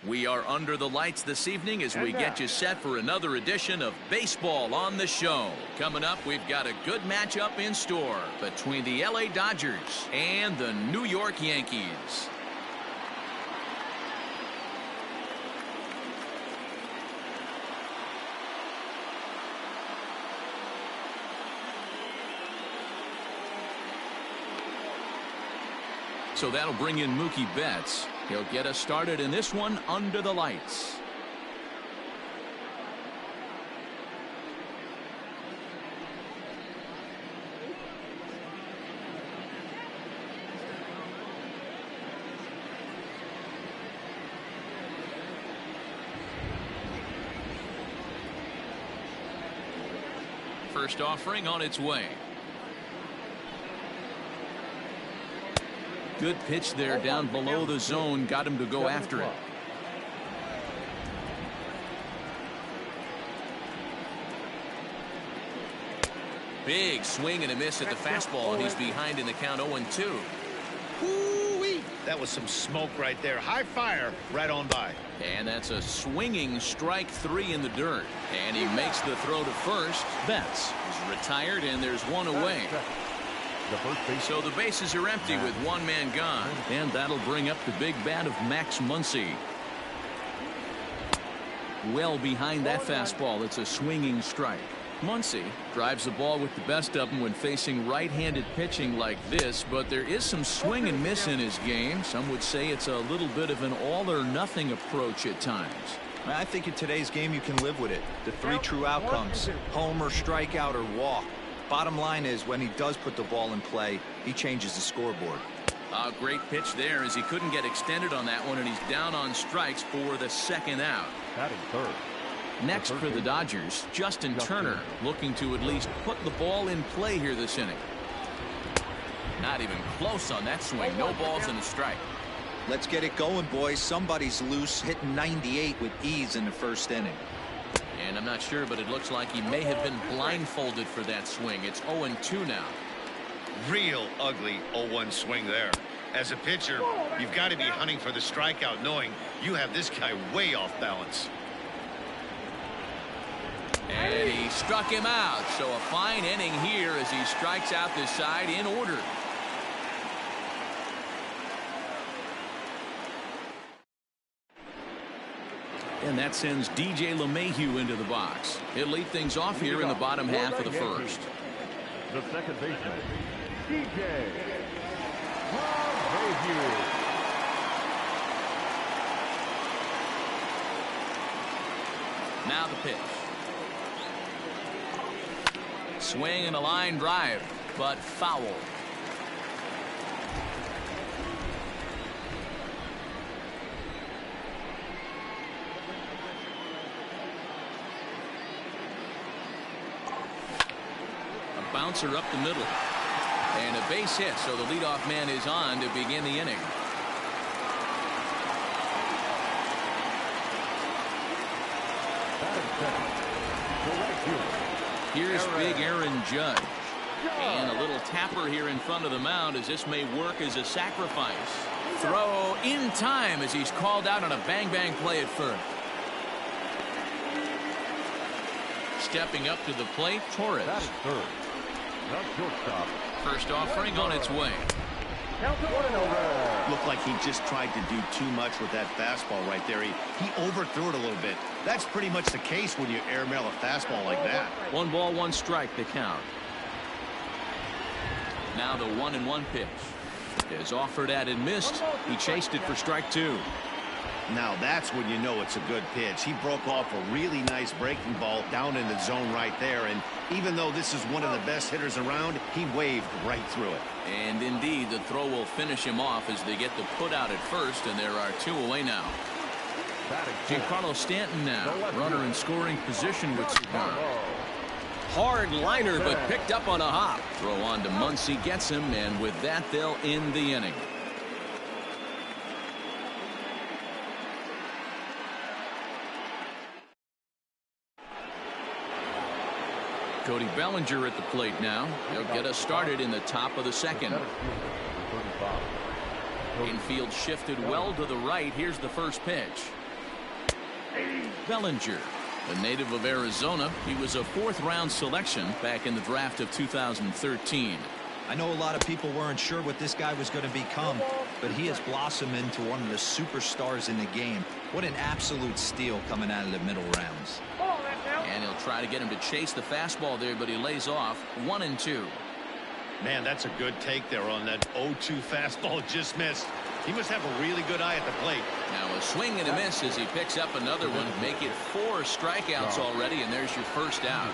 We are under the lights this evening as we get you set for another edition of Baseball on the Show. Coming up, we've got a good matchup in store between the LA Dodgers and the New York Yankees. So that'll bring in Mookie Betts. He'll get us started in this one under the lights. First offering on its way. Good pitch there down below the zone. Got him to go after it. Big swing and a miss at the fastball, and he's behind in the count 0-2. Woo-wee. That was some smoke right there. High fire right on by. And that's a swinging strike 3 in the dirt. And he makes the throw to first. Betts is retired, and there's one away. So the bases are empty with one man gone. And that'll bring up the big bat of Max Muncy. Well behind that fastball. It's a swinging strike. Muncy drives the ball with the best of them when facing right-handed pitching like this, but there is some swing and miss in his game. Some would say it's a little bit of an all-or-nothing approach at times. I think in today's game you can live with it. The 3 true outcomes: homer, strikeout, or walk. Bottom line is, when he does put the ball in play, he changes the scoreboard. A great pitch there, as he couldn't get extended on that one, and he's down on strikes for the second out. Batting third. Next for the Dodgers, Justin Turner, looking to at least put the ball in play here this inning. Not even close on that swing. No balls and a strike. Let's get it going, boys. Somebody's loose, hitting 98 with ease in the first inning. And I'm not sure, but it looks like he may have been blindfolded for that swing. It's 0-2 now. Real ugly 0-1 swing there. As a pitcher, you've got to be hunting for the strikeout, knowing you have this guy way off balance. And he struck him out. So a fine inning here as he strikes out this side in order. And that sends DJ LeMahieu into the box. He'll lead things off here in the bottom half of the first. The second baseman, DJ LeMahieu. Now the pitch. Swing and a line drive, but foul. Bouncer up the middle, and a base hit, so the leadoff man is on to begin the inning. Here's big Aaron Judge, and a little tapper here in front of the mound, as this may work as a sacrifice. Throw in time as he's called out on a bang play at first. Stepping up to the plate, Torres. Third. First offering on its way. Looked like he just tried to do too much with that fastball right there. He overthrew it a little bit. That's pretty much the case when you airmail a fastball like that. 1 ball, 1 strike, the count. Now the 1-1 pitch is offered at and missed. He chased it for strike 2. Now that's when you know it's a good pitch. He broke off a really nice breaking ball down in the zone right there, and even though this is one of the best hitters around, he waved right through it. And indeed, the throw will finish him off as they get the put out at first, and there are 2 away now. Giancarlo Stanton now, runner in scoring position with Cigar. Hard liner, but picked up on a hop. Throw on to Muncy, gets him, and with that, they'll end the inning. Cody Bellinger at the plate now. He'll get us started in the top of the second. Infield shifted well to the right. Here's the first pitch. Bellinger, a native of Arizona. He was a fourth-round selection back in the draft of 2013. I know a lot of people weren't sure what this guy was going to become, but he has blossomed into one of the superstars in the game. What an absolute steal coming out of the middle rounds. And he'll try to get him to chase the fastball there, but he lays off 1-2. Man, that's a good take there on that 0-2 fastball. Just missed. He must have a really good eye at the plate. Now a swing and a miss as he picks up another one. Make it 4 strikeouts already, and there's your first out.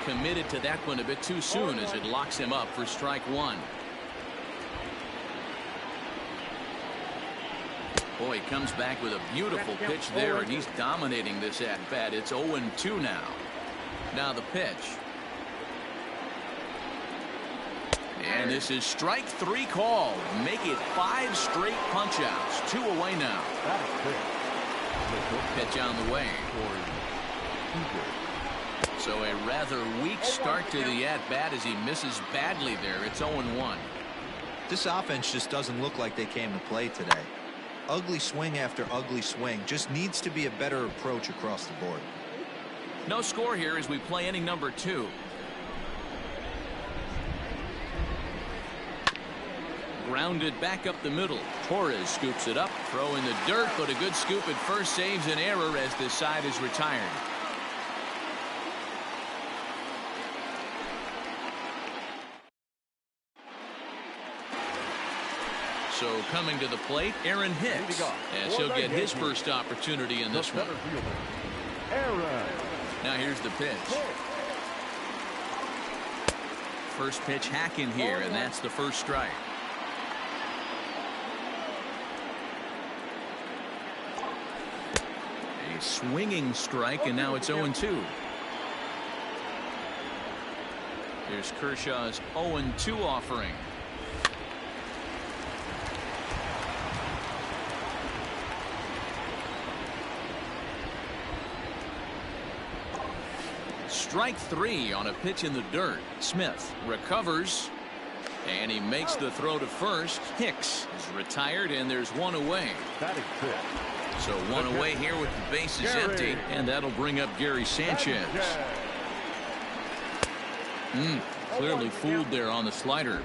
Committed to that one a bit too soon as it locks him up for strike 1. Boy, he comes back with a beautiful pitch there, and he's dominating this at-bat. It's 0-2 now. Now the pitch. And this is strike 3 called. Make it 5 straight punch-outs. 2 away now. Pitch on the way. So a rather weak start to the at-bat as he misses badly there. It's 0-1. This offense just doesn't look like they came to play today. Ugly swing after ugly swing. Just needs to be a better approach across the board. No score here as we play inning number 2. Grounded back up the middle. Torres scoops it up. Throw in the dirt, but a good scoop at first saves an error as this side is retired. So coming to the plate, Aaron Hicks, as he'll get his first opportunity in this one. Now here's the pitch. First pitch hacking here, and that's the first strike. A swinging strike, and now it's 0-2. Here's Kershaw's 0-2 offering. Strike 3 on a pitch in the dirt. Smith recovers, and he makes the throw to first. Hicks is retired, and there's 1 away. So 1 away here with the bases empty, and that'll bring up Gary Sanchez. Clearly fooled there on the slider.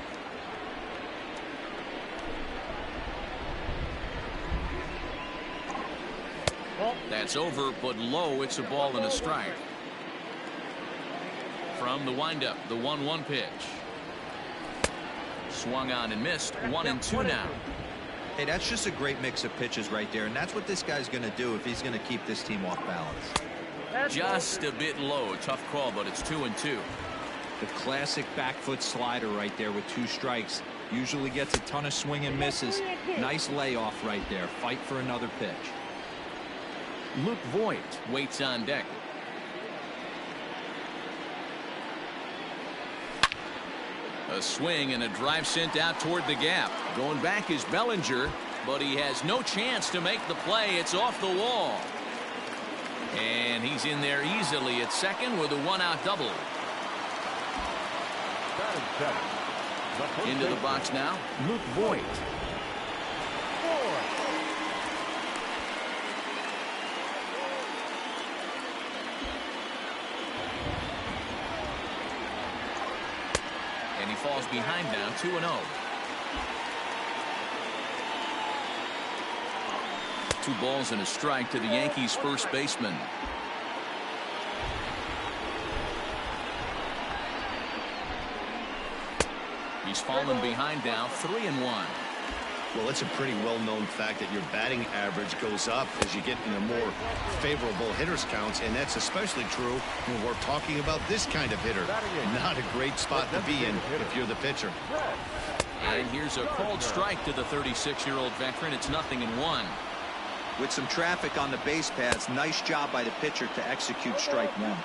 That's over, but low. It's a ball and a strike. From the windup, the 1-1 pitch. Swung on and missed. 1-2 now. Hey, that's just a great mix of pitches right there, and that's what this guy's going to do if he's going to keep this team off balance. Just a bit low. Tough call, but it's 2-2. The classic back foot slider right there with 2 strikes. Usually gets a ton of swing and misses. Nice layoff right there. Fight for another pitch. Luke Voigt waits on deck. A swing and a drive sent out toward the gap. Going back is Bellinger, but he has no chance to make the play. It's off the wall. And he's in there easily at second with a 1-out double. Into the box now, Luke Voigt. And he falls behind now, 2-0. 2 balls and a strike to the Yankees first baseman. He's fallen behind now, 3-1. Well, it's a pretty well-known fact that your batting average goes up as you get into more favorable hitters counts, and that's especially true when we're talking about this kind of hitter. Not a great spot to be in if you're the pitcher. And here's a cold strike to the 36-year-old veteran. It's 0-1. With some traffic on the base paths, nice job by the pitcher to execute strike 1.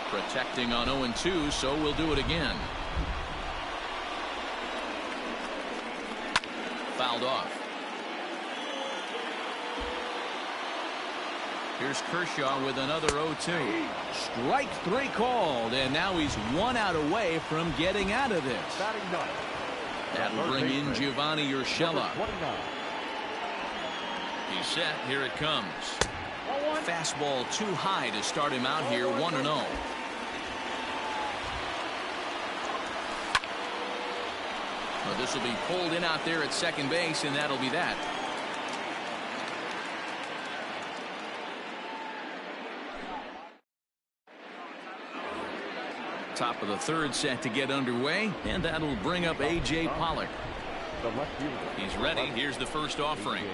Protecting on 0-2, so we'll do it again. Fouled off. Here's Kershaw with another 0-2. Strike 3 called, and now he's 1 out away from getting out of this. That will bring in Giovanni Urshela. He's set. Here it comes. Fastball too high to start him out here 1-0. Well, this will be pulled in out there at second base, and that'll be that. Top of the third set to get underway, and that'll bring up A.J. Pollock. He's ready. Here's the first offering.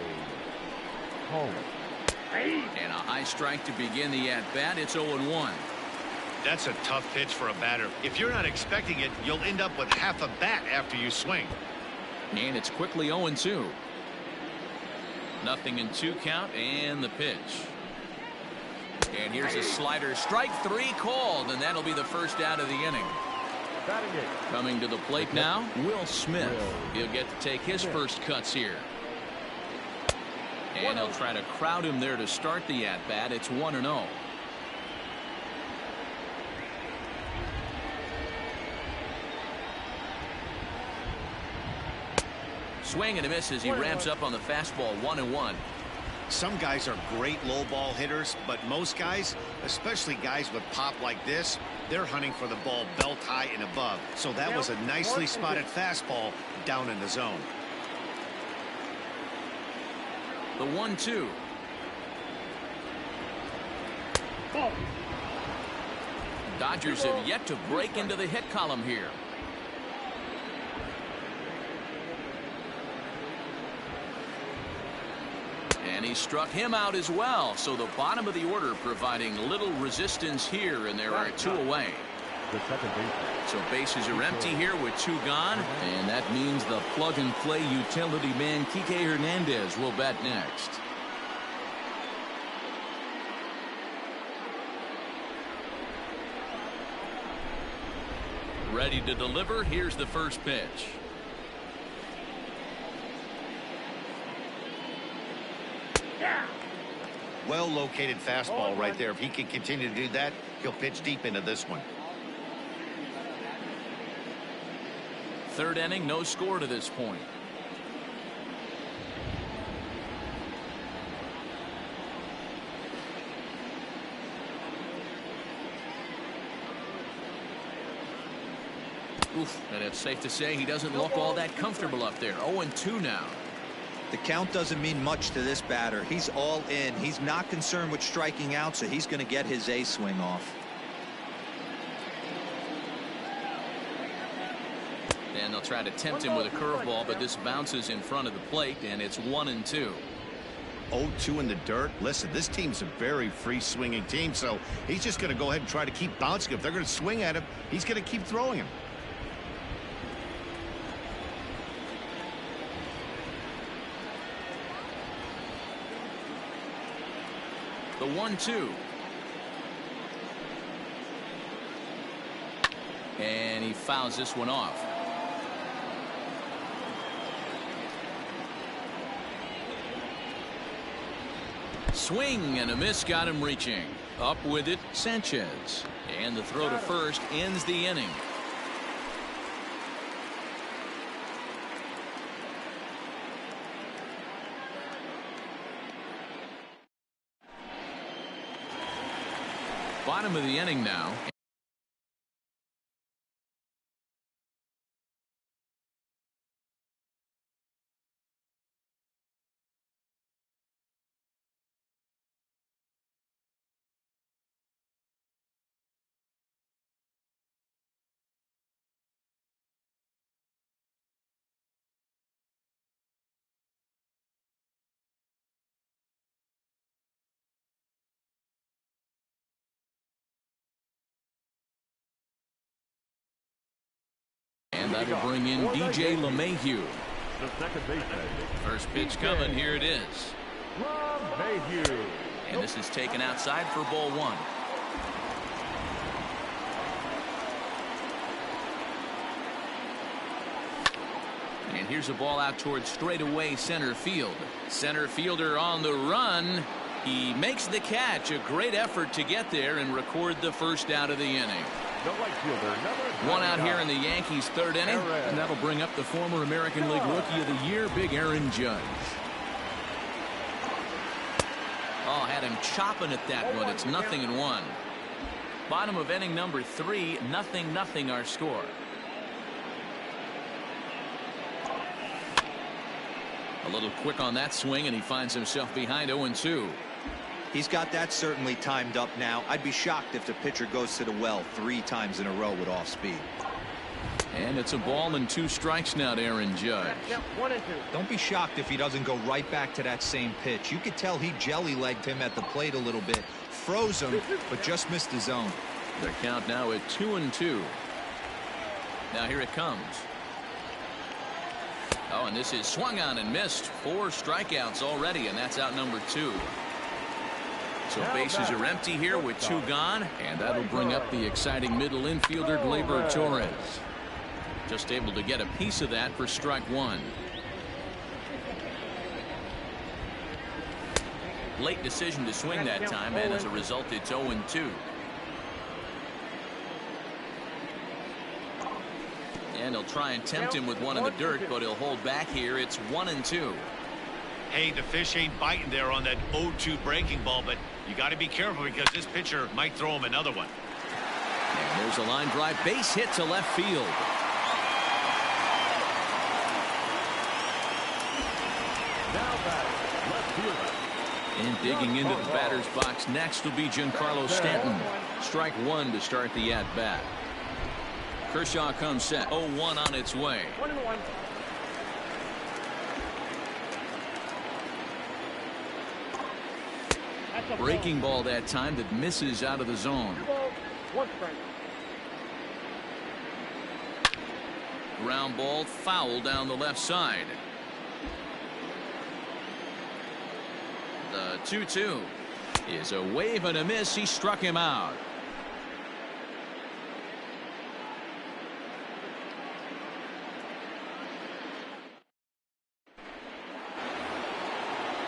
And a high strike to begin the at-bat. It's 0-1. That's a tough pitch for a batter. If you're not expecting it, you'll end up with half a bat after you swing. And it's quickly 0-2. 0-2 count, and the pitch. And here's a slider. Strike three called, and that'll be the first out of the inning. Coming to the plate now, Will Smith. He'll get to take his first cuts here. And he'll try to crowd him there to start the at-bat. It's 1-0. Swing and a miss as he ramps up on the fastball. 1-1. Some guys are great low ball hitters, but most guys, especially guys with pop like this, they're hunting for the ball belt high and above. So that was a nicely spotted fastball down in the zone. The 1-2. Dodgers have yet to break into the hit column here. And he struck him out as well. So the bottom of the order providing little resistance here, and there are two away. So bases are empty here with two gone, and that means the plug-and-play utility man Kike Hernandez will bat next. Ready to deliver. Here's the first pitch. Well located fastball right there. If he can continue to do that, he'll pitch deep into this one. Third inning, no score to this point. Oof, and it's safe to say he doesn't look all that comfortable up there. 0-2 now. The count doesn't mean much to this batter. He's all in. He's not concerned with striking out, so he's going to get his A swing off. And they'll try to tempt him with a curveball, but this bounces in front of the plate, and it's 1-2. 0-2 in the dirt. Listen, this team's a very free swinging team, so he's just going to go ahead and try to keep bouncing. If they're going to swing at him, he's going to keep throwing him. The 1-2. And he fouls this one off. Swing and a miss got him reaching. Up with it, Sanchez. And the throw to first ends the inning. Bottom of the inning now. And that'll bring in DJ LeMahieu. The second baseman. First pitch coming. Here it is. LeMahieu. And this is taken outside for ball one. And here's a ball out towards straightaway center field. Center fielder on the run. He makes the catch. A great effort to get there and record the first out of the inning. The right fielder, number One out 99. here in the Yankees' third inning, and that'll bring up the former American League Rookie of the Year, Big Aaron Judge. Oh, had him chopping at that one. It's 0-1. Bottom of inning number 3, 0-0 our score. A little quick on that swing, and he finds himself behind 0-2. He's got that certainly timed up now. I'd be shocked if the pitcher goes to the well 3 times in a row with off speed. And it's a ball and 2 strikes now to Aaron Judge. Yep, 1 and 2. Don't be shocked if he doesn't go right back to that same pitch. You could tell he jelly-legged him at the plate a little bit, froze him, but just missed the zone. The count now at 2-2. Now here it comes. Oh, and this is swung on and missed. 4 strikeouts already, and that's out number 2. So bases are empty here with 2 gone, and that'll bring up the exciting middle infielder Gleyber Torres. Just able to get a piece of that for strike 1. Late decision to swing that time, and as a result, it's 0-2. And he'll try and tempt him with one in the dirt, but he'll hold back here. It's 1-2. Hey, the fish ain't biting there on that 0-2 breaking ball, but you got to be careful because this pitcher might throw him another one. And there's a line drive, base hit to left field. Now batting, left fielder. And digging into the batter's box next will be Giancarlo Stanton. Strike 1 to start the at-bat. Kershaw comes set. 0-1 on its way. 1-1. Breaking ball that time that misses out of the zone. 1 strike. Ground ball foul down the left side. The 2-2 is a wave and a miss. He struck him out.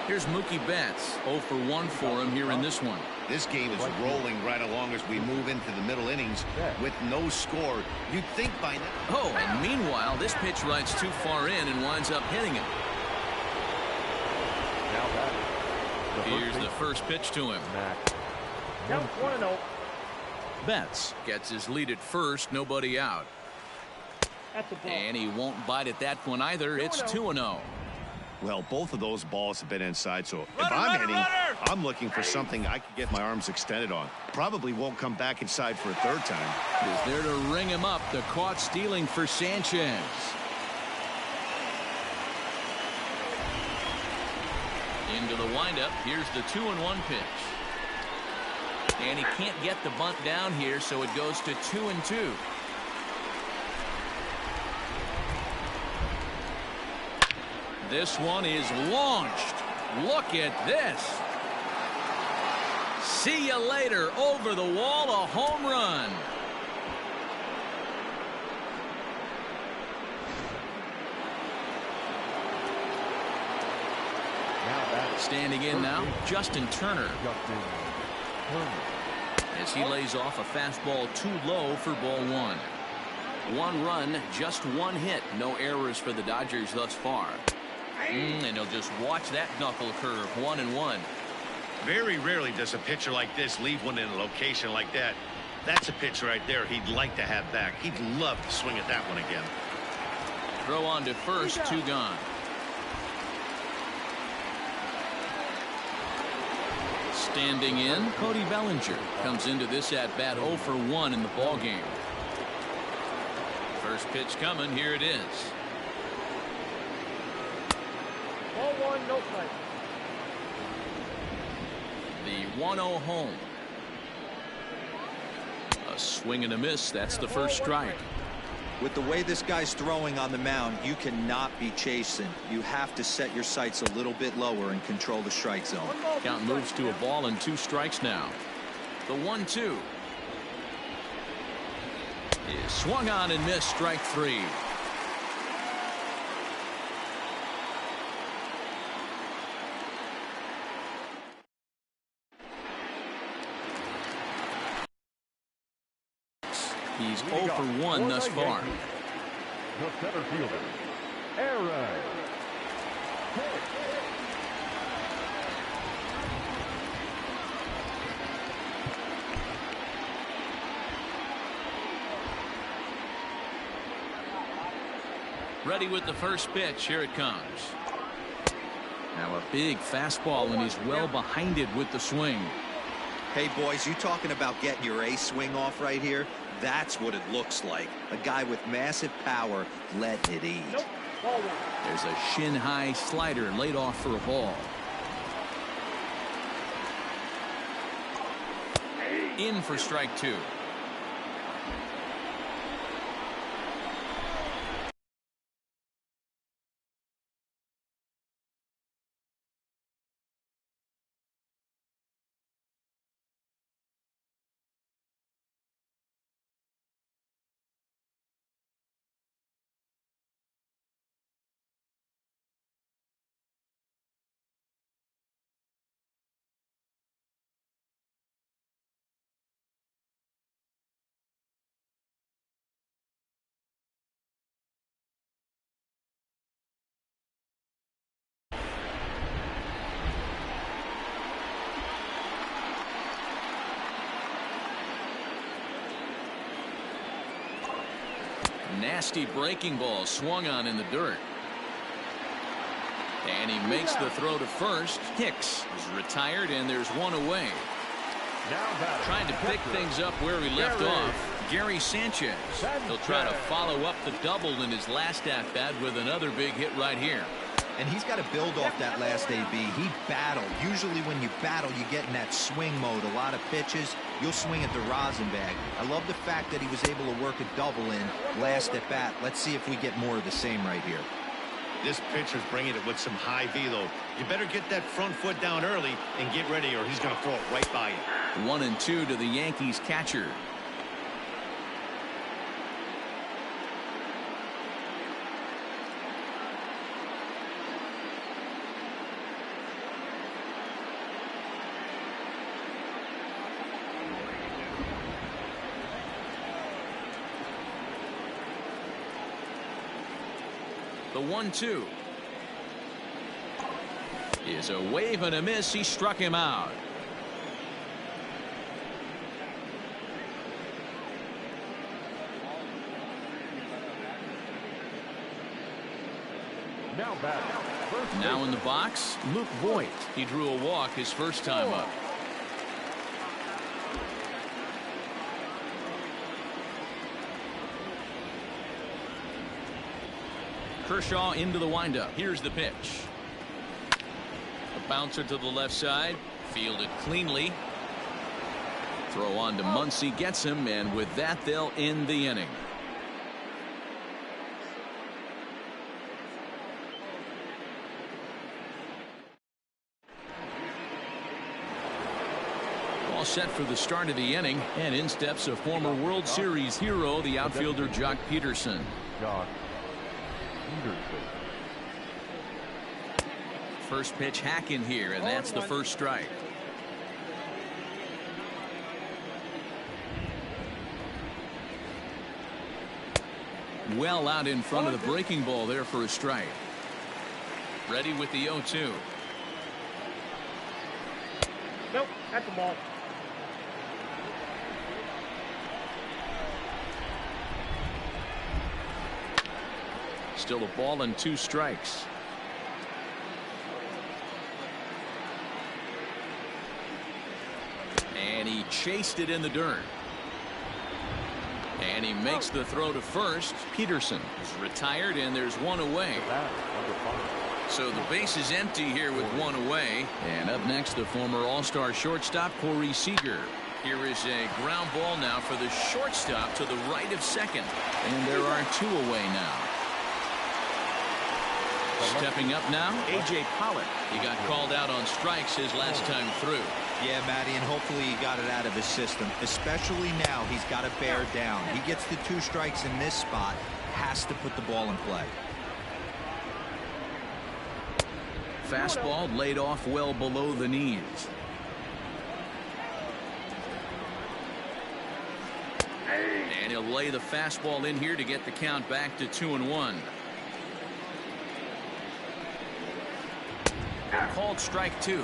Here's Mookie Betts. 0 for 1 for him here in this one. This game is rolling right along as we move into the middle innings with no score. You'd think by now. Oh, and meanwhile, this pitch rides too far in and winds up hitting him. Now batting. Here's the first pitch to him. Count 1-0. Betts gets his lead at first, nobody out. That's a ball. And he won't bite at that one either. It's 2-0. Well, both of those balls have been inside, so if I'm hitting, I'm looking for something I can get my arms extended on. Probably won't come back inside for a third time. Is there to ring him up. The caught stealing for Sanchez. Into the windup. Here's the 2-1 pitch. And he can't get the bunt down here, so it goes to 2-2. This one is launched. Look at this. See you later. Over the wall, a home run. Standing in now, Justin Turner. As he lays off a fastball too low for ball 1. 1 run, just 1 hit. No errors for the Dodgers thus far. And he'll just watch that knuckle curve. 1-1. Very rarely does a pitcher like this leave one in a location like that. That's a pitch right there he'd like to have back. He'd love to swing at that one again. Throw on to first, 2 gone. Standing in, Cody Bellinger comes into this at bat 0 for 1 in the ball game. First pitch coming. Here it is. Ball 1, no strike. The 1-0 home. A swing and a miss. That's the first strike. With the way this guy's throwing on the mound, you cannot be chasing. You have to set your sights a little bit lower and control the strike zone. Count moves to a ball and 2 strikes now. The 1-2 is swung on and missed. Strike 3. He's 0 for 1 thus far. The center fielder, Aaron. Ready with the first pitch. Here it comes. Now a big fastball, and he's well behind it with the swing. Hey, boys, you talking about getting your A swing off right here? That's what it looks like. A guy with massive power letting it eat. Nope. Ball one. There's a shin-high slider laid off for a ball. In for strike 2. Nasty breaking ball swung on in the dirt. And he makes the throw to first. Hicks is retired, and there's one away. Trying to pick things up where he left off. Gary Sanchez. He'll try to follow up the double in his last at-bat with another big hit right here. And he's got to build off that last AB. He battled. Usually when you battle, you get in that swing mode. A lot of pitches, you'll swing at the rosin bag. I love the fact that he was able to work a double in last at bat. Let's see if we get more of the same right here. This pitcher's bringing it with some high velo. You better get that front foot down early and get ready, or he's going to throw it right by you. 1-2 to the Yankees catcher. The 1-2 is a wave and a miss. He struck him out. Now in the box, Luke Voigt. He drew a walk his first time up. Kershaw into the windup. Here's the pitch. A bouncer to the left side. Fielded cleanly. Throw on to Muncy. Gets him, and with that, they'll end the inning. All set for the start of the inning, and in steps a former World Series hero, the outfielder Jock Peterson. First pitch hack in here, and that's the first strike. Well out in front of the breaking ball there for a strike. Ready with the 0-2. Nope, at the ball. Still a ball and 2 strikes. And he chased it in the dirt. And he makes the throw to first. Peterson is retired, and there's one away. So the base is empty here with one away. And up next, the former All-Star shortstop, Corey Seager. Here is a ground ball now for the shortstop to the right of second. And there are 2 away now. Stepping up now, A.J. Pollock. He got called out on strikes his last time through. Yeah, Matty, and hopefully he got it out of his system. Especially now, he's got to bear down. He gets the 2 strikes in this spot, has to put the ball in play. Fastball laid off well below the knees. And he'll lay the fastball in here to get the count back to 2-1. Called strike 2.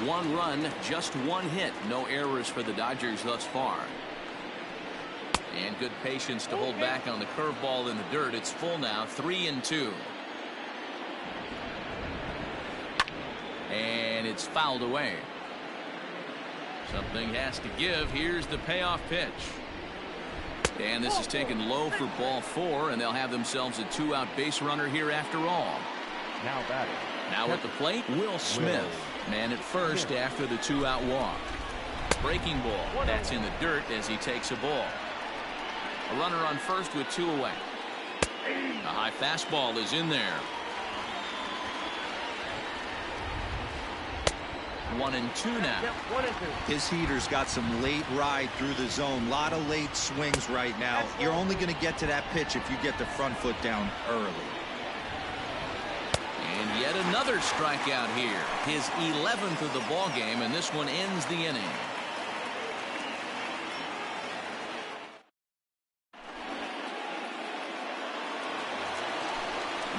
1 run, just 1 hit. No errors for the Dodgers thus far. And good patience to hold back on the curveball in the dirt. It's full now, 3-2. And it's fouled away. Something has to give. Here's the payoff pitch. And this is taken low for ball 4, and they'll have themselves a 2-out base runner here after all. Now batting. Now at the plate, Will Smith. Man at first after the 2-out walk. Breaking ball. That's in the dirt as he takes a ball. A runner on first with 2 away. A high fastball is in there. 1-2 now. Yep, 1-2. His heater's got some late ride through the zone. A lot of late swings right now. You're only going to get to that pitch if you get the front foot down early. And yet another strikeout here. His 11th of the ball game, and this one ends the inning.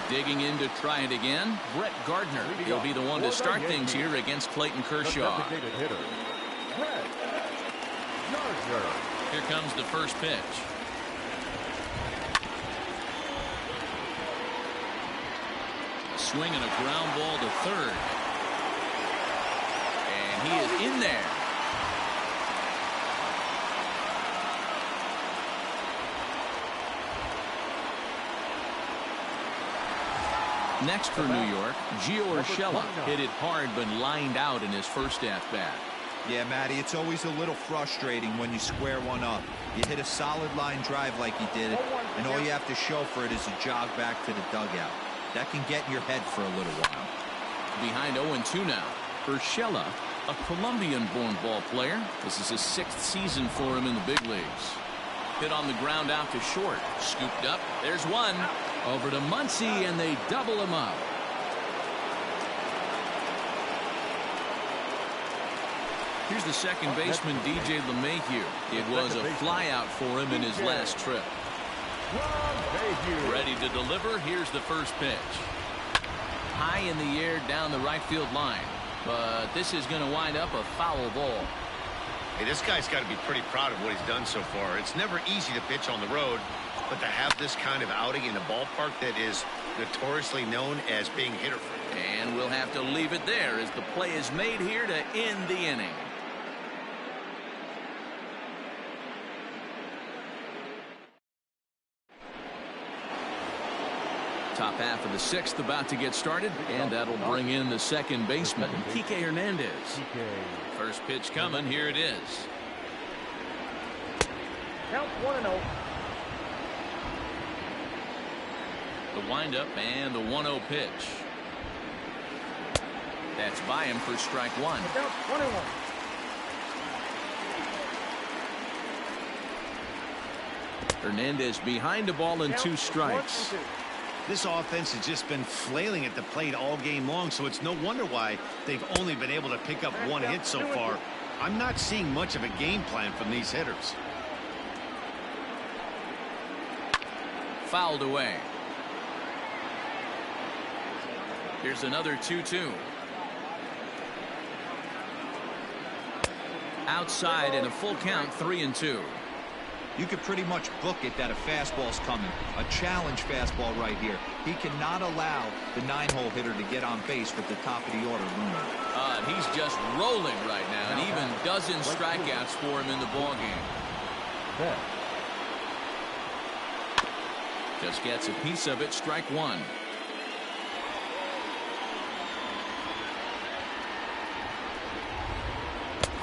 Digging in to try it again, Brett Gardner. He'll be the one to start things here against Clayton Kershaw. Designated hitter, Brett Gardner. Here comes the first pitch. A swing and a ground ball to third. And he is in there. Next for New York, Gio Urshela hit it hard but lined out in his first at-bat. Yeah, Matty, it's always a little frustrating when you square one up. You hit a solid line drive like he did, and all you have to show for it is a jog back to the dugout. That can get in your head for a little while. Behind 0-2 now. Urshela, a Colombian-born ball player. This is his 6th season for him in the big leagues. Hit on the ground out to short. Scooped up. There's one. Over to Muncy, and they double him up. Here's the second baseman, DJ LeMahieu. It was a flyout for him in his last trip. Ready to deliver. Here's the first pitch. High in the air down the right field line. But this is going to wind up a foul ball. Hey, this guy's got to be pretty proud of what he's done so far. It's never easy to pitch on the road, but to have this kind of outing in a ballpark that is notoriously known as being hitter-friendly. And we'll have to leave it there as the play is made here to end the inning. Top half of the 6th about to get started, and that'll bring in the second baseman, Kike Hernandez. First pitch coming. Here it is. Count 1-0. The windup and the 1-0 pitch. That's by him for strike 1. Count 1-1. Hernandez behind the ball and 2 strikes. 1-2. This offense has just been flailing at the plate all game long, so it's no wonder why they've only been able to pick up 1 hit so far. I'm not seeing much of a game plan from these hitters. Fouled away. Here's another 2-2. Outside and a full count, 3-2. You could pretty much book it that a fastball's coming. A challenge fastball right here. He cannot allow the 9-hole hitter to get on base with the top of the order looming. He's just rolling right now, and even dozens strikeouts for him in the ball game. Just gets a piece of it. Strike 1.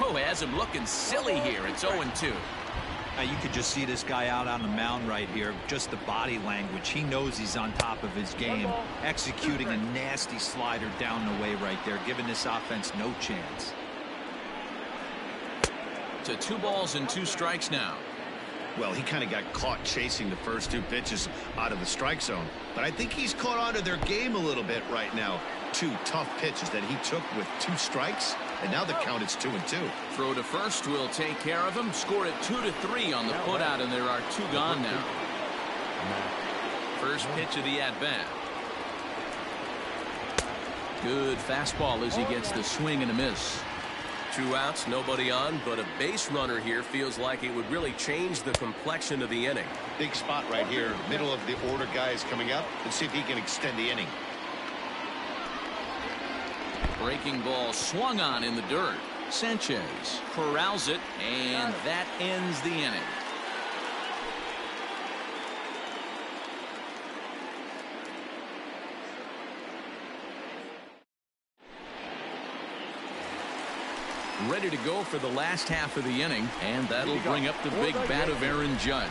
Oh, has him looking silly here. It's 0-2. Now you could just see this guy out on the mound right here. Just the body language. He knows he's on top of his game. Executing a nasty slider down the way right there, giving this offense no chance. To 2 balls and 2 strikes now. Well, he kind of got caught chasing the first 2 pitches out of the strike zone. But I think he's caught on to their game a little bit right now. 2 tough pitches that he took with 2 strikes, and now the count is 2-2. Throw to first will take care of him. Score it 2-3 on the putout, and there are 2 gone now. First pitch of the at-bat. Good fastball as he gets the swing and a miss. 2 outs, nobody on, but a base runner here feels like it would really change the complexion of the inning. Big spot right here. Middle of the order guy is coming up. Let's see if he can extend the inning. Breaking ball swung on in the dirt. Sanchez corrals it, and that ends the inning. Ready to go for the last half of the inning, and that'll bring up the big bat of Aaron Judge.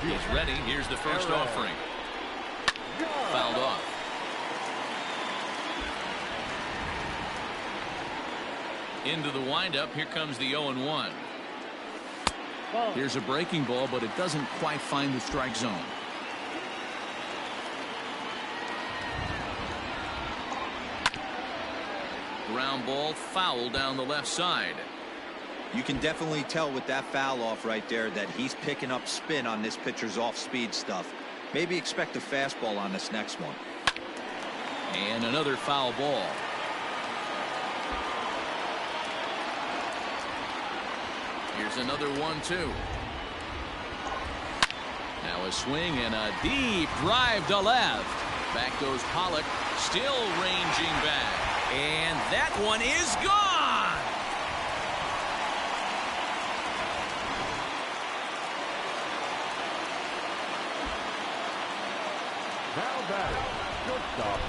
He's ready. Here's the first offering. Fouled off. Into the windup. Here comes the 0-1. Here's a breaking ball, but it doesn't quite find the strike zone. Ground ball foul down the left side. You can definitely tell with that foul off right there that he's picking up spin on this pitcher's off-speed stuff. Maybe expect a fastball on this next one. And another foul ball. Here's another 1-2. Now a swing and a deep drive to left. Back goes Pollock, still ranging back. And that one is gone. Now batting, shortstop,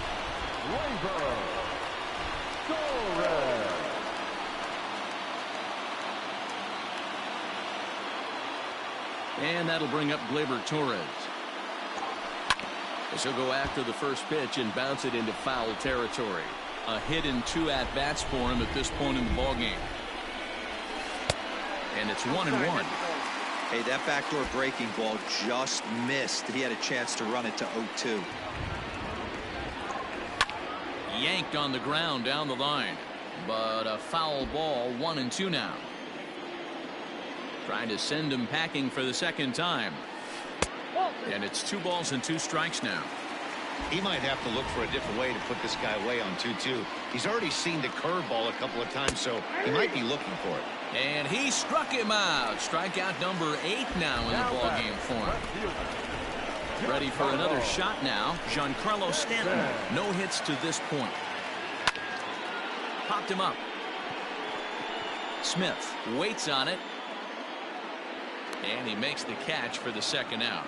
Torres. And that'll bring up Gleyber Torres. This will go after the first pitch and bounce it into foul territory. A hit in 2 at-bats for him at this point in the ballgame. And it's 1-1. Hey, that backdoor breaking ball just missed. He had a chance to run it to 0-2. Yanked on the ground down the line. But a foul ball, 1-2 now. Trying to send him packing for the second time. And it's 2 balls and 2 strikes now. He might have to look for a different way to put this guy away on 2-2. He's already seen the curveball a couple of times, so he might be looking for it. And he struck him out. Strikeout number 8 now in the ballgame for him. Ready for another shot now. Giancarlo Stanton. No hits to this point. Popped him up. Smith waits on it. And he makes the catch for the second out.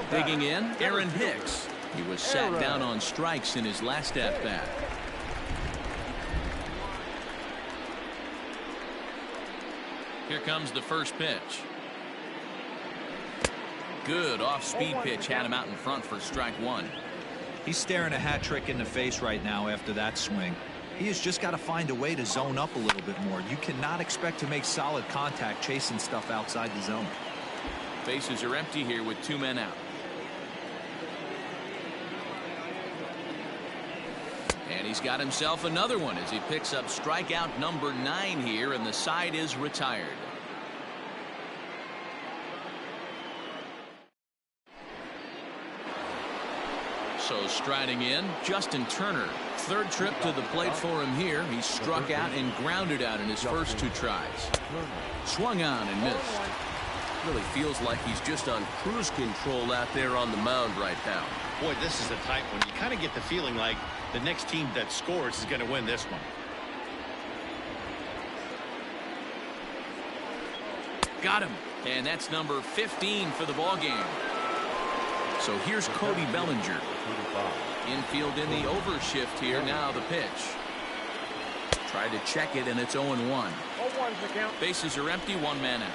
Digging in, Aaron Hicks. He was sat down on strikes in his last at-bat. Here comes the first pitch. Good off-speed pitch had him out in front for strike 1. He's staring a hat trick in the face right now after that swing. He has just got to find a way to zone up a little bit more. You cannot expect to make solid contact chasing stuff outside the zone. Bases are empty here with 2 men out. And he's got himself another one as he picks up strikeout number 9 here, and the side is retired. So striding in, Justin Turner. 3rd trip to the plate for him here. He struck out and grounded out in his first 2 tries. Swung on and missed. Really feels like he's just on cruise control out there on the mound right now. Boy, this is a tight one. You kind of get the feeling like the next team that scores is going to win this one. Got him. And that's number 15 for the ball game. So here's Cody Bellinger. Infield in the overshift here. Now the pitch. Tried to check it, and it's 0-1. 0-1's the count. Bases are empty. 1 man out.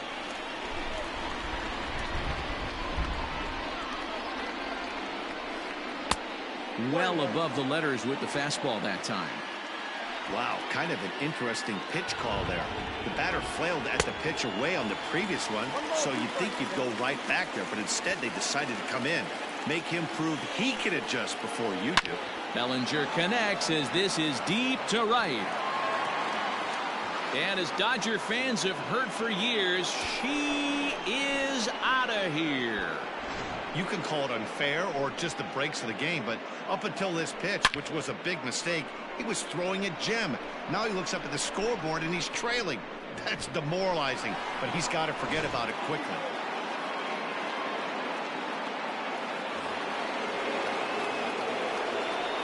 Well above the letters with the fastball that time. Wow, kind of an interesting pitch call there. The batter flailed at the pitch away on the previous one, so you'd think he'd go right back there, but instead they decided to come in. Make him prove he can adjust before you do. Bellinger connects as this is deep to right. And as Dodger fans have heard for years, she is out of here. You can call it unfair or just the breaks of the game, but up until this pitch, which was a big mistake, he was throwing a gem. Now he looks up at the scoreboard and he's trailing. That's demoralizing, but he's got to forget about it quickly.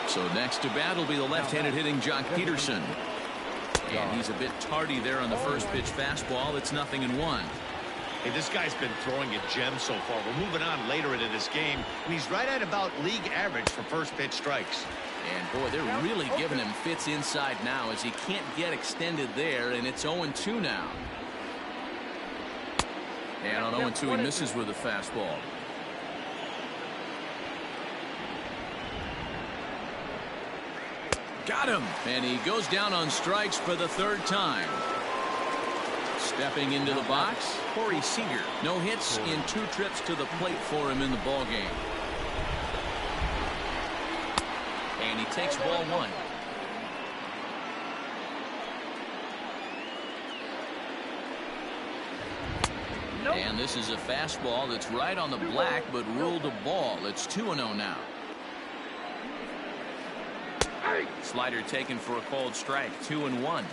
So next to bat will be the left-handed hitting Jock Peterson. And he's a bit tardy there on the first pitch fastball. It's 0-1. Hey, this guy's been throwing a gem so far. We're moving on later into this game, and he's right at about league average for first pitch strikes. And boy, they're really giving him fits inside now as he can't get extended there, and it's 0-2 now. And on 0-2 he misses with a fastball. Got him, and he goes down on strikes for the third time. Stepping into the box, Corey Seager. No hits in 2 trips to the plate for him in the ball game. And he takes ball 1. And this is a fastball that's right on the black but ruled a ball. It's 2-0 now. Slider taken for a called strike. 2-1.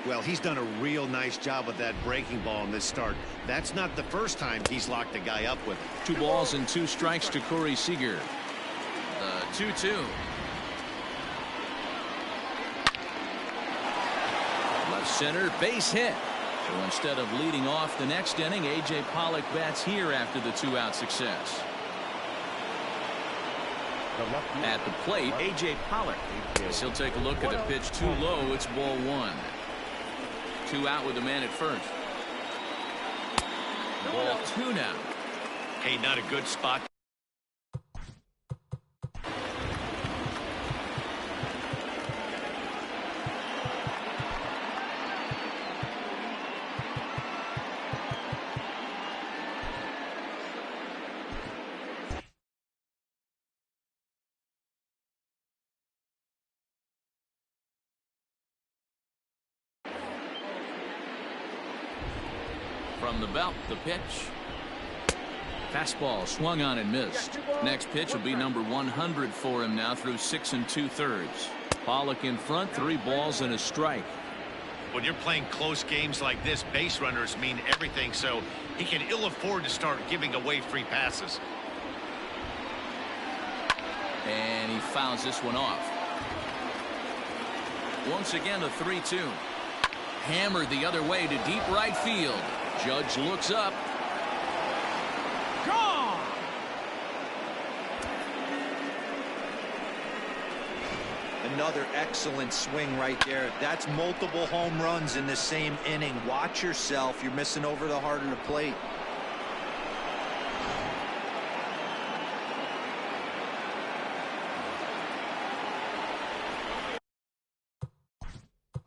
Well, he's done a real nice job with that breaking ball in this start. That's not the first time he's locked a guy up with it. 2 balls and 2 strikes to Corey Seager. The 2-2. Left center, base hit. So instead of leading off the next inning, A.J. Pollock bats here after the 2-out success. At the plate, A.J. Pollock. As he'll take a look at a pitch too low. It's ball 1. 2 out with the man at first. Ball 2 now. Hey, not a good spot. From the belt, the pitch. Fastball swung on and missed. Next pitch will be number 100 for him now through 6 2/3. Pollock in front, 3 balls and a strike. When you're playing close games like this, base runners mean everything, so he can ill afford to start giving away free passes. And he fouls this one off. Once again a 3-2. Hammered the other way to deep right field. Judge looks up. Gone! Another excellent swing right there. That's multiple home runs in the same inning. Watch yourself. You're missing over the heart of the plate.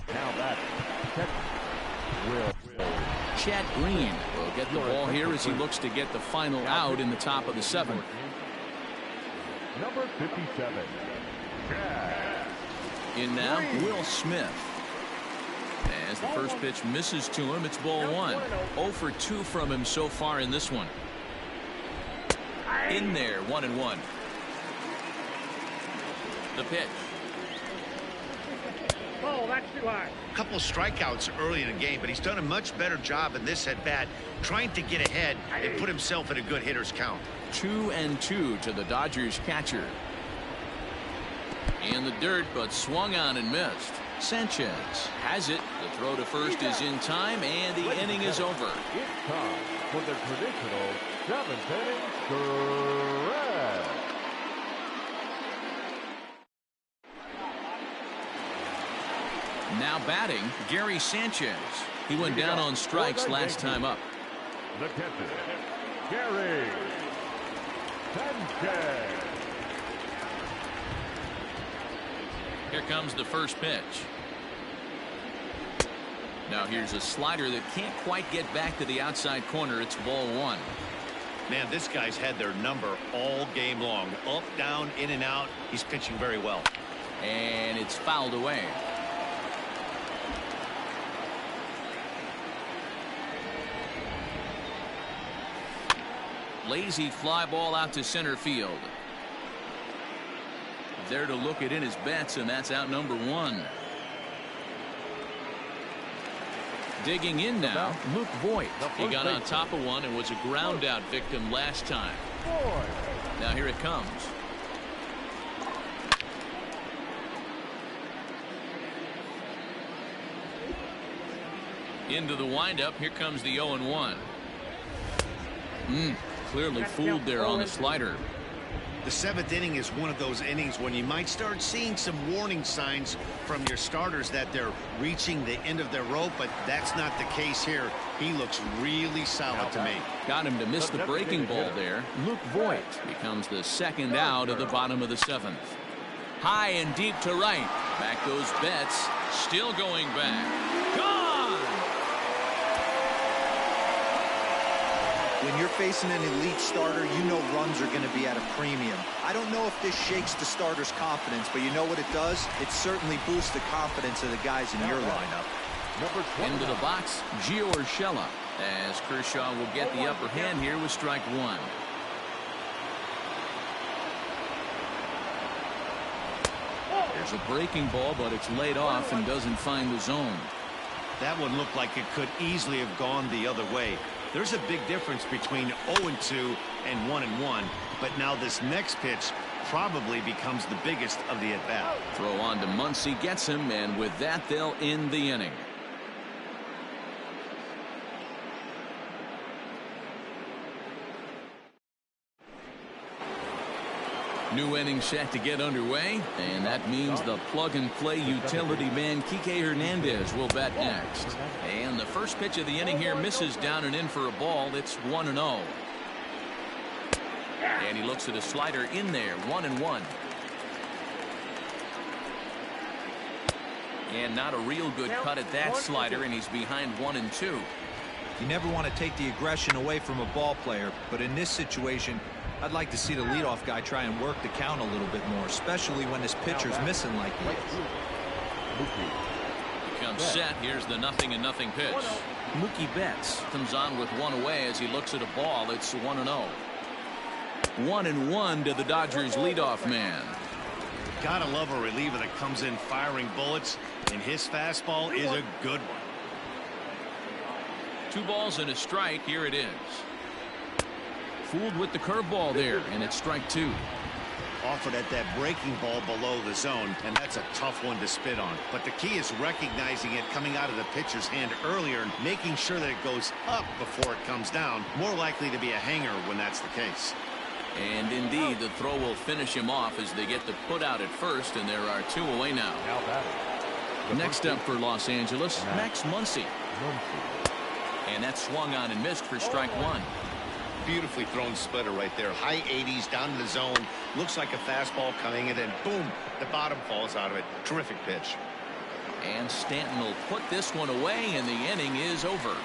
Now that Chad Green will get the ball here as he looks to get the final out in the top of the 7th. Number 57. In now, Will Smith. As the first pitch misses to him, it's ball 1. 0 for 2 from him so far in this one. In there, 1-1. The pitch. Oh, that's too high. A couple of strikeouts early in the game, but he's done a much better job in this at-bat trying to get ahead and put himself in a good hitter's count. 2-2 to the Dodgers catcher. In the dirt, but swung on and missed. Sanchez has it. The throw to first is in time, and the inning is over. It's time for the traditional 7th inning stretch. Now batting, Gary Sanchez. He went down on strikes last time up. The catcher, Gary Sanchez. Here comes the first pitch. Now here's a slider that can't quite get back to the outside corner. It's ball one. Man, this guy's had their number all game long. Up, down, in and out. He's pitching very well. And it's fouled away. Lazy fly ball out to center field. There to look it in his bets, and that's out number one. Digging in now, Luke Voigt. He got on top of one and was a ground out victim last time. Now here it comes. Into the windup. Here comes the 0-1. Clearly fooled there on the slider. The seventh inning is one of those innings when you might start seeing some warning signs from your starters that they're reaching the end of their rope, but that's not the case here. He looks really solid to me. Got him to miss the breaking ball there. Luke Voigt becomes the second out of the bottom of the seventh. High and deep to right. Back goes Betts. Still going back. Gone! When you're facing an elite starter, you know runs are going to be at a premium. I don't know if this shakes the starter's confidence, but you know what it does? It certainly boosts the confidence of the guys in your lineup. Into the box, Gio Urshela, as Kershaw will get the upper hand here with strike one. There's a breaking ball, but it's laid off and doesn't find the zone. That one looked like it could easily have gone the other way. There's a big difference between 0-2 and 1-1, but now this next pitch probably becomes the biggest of the at-bat. Throw on to Muncy, gets him, and with that they'll end the inning. New inning set to get underway, and that means the plug-and-play utility man Kike Hernandez will bat next. And the first pitch of the inning here misses down and in for a ball. It's 1-0. And he looks at a slider in there, 1-1. And not a real good cut at that slider, and he's behind 1-2. You never want to take the aggression away from a ball player, but in this situation, I'd like to see the leadoff guy try and work the count a little bit more, especially when his pitcher's missing like he is. He comes set. Here's the 0-0 pitch. Mookie Betts comes on with one away as he looks at a ball. It's 1-0. 1-1 to the Dodgers leadoff man. Gotta love a reliever that comes in firing bullets, and his fastball is a good one. 2 balls and a strike. Here it is. Fooled with the curveball there, and it's strike 2. Offered at that breaking ball below the zone, and that's a tough one to spit on. But the key is recognizing it coming out of the pitcher's hand earlier and making sure that it goes up before it comes down. More likely to be a hanger when that's the case. And indeed, the throw will finish him off as they get the put out at first, and there are 2 away now. Next up for Los Angeles, Max Muncy. And that swung on and missed for strike 1. Beautifully thrown splitter right there. High 80s down to the zone. Looks like a fastball coming, and then boom, the bottom falls out of it. Terrific pitch. And Stanton will put this one away, and the inning is over.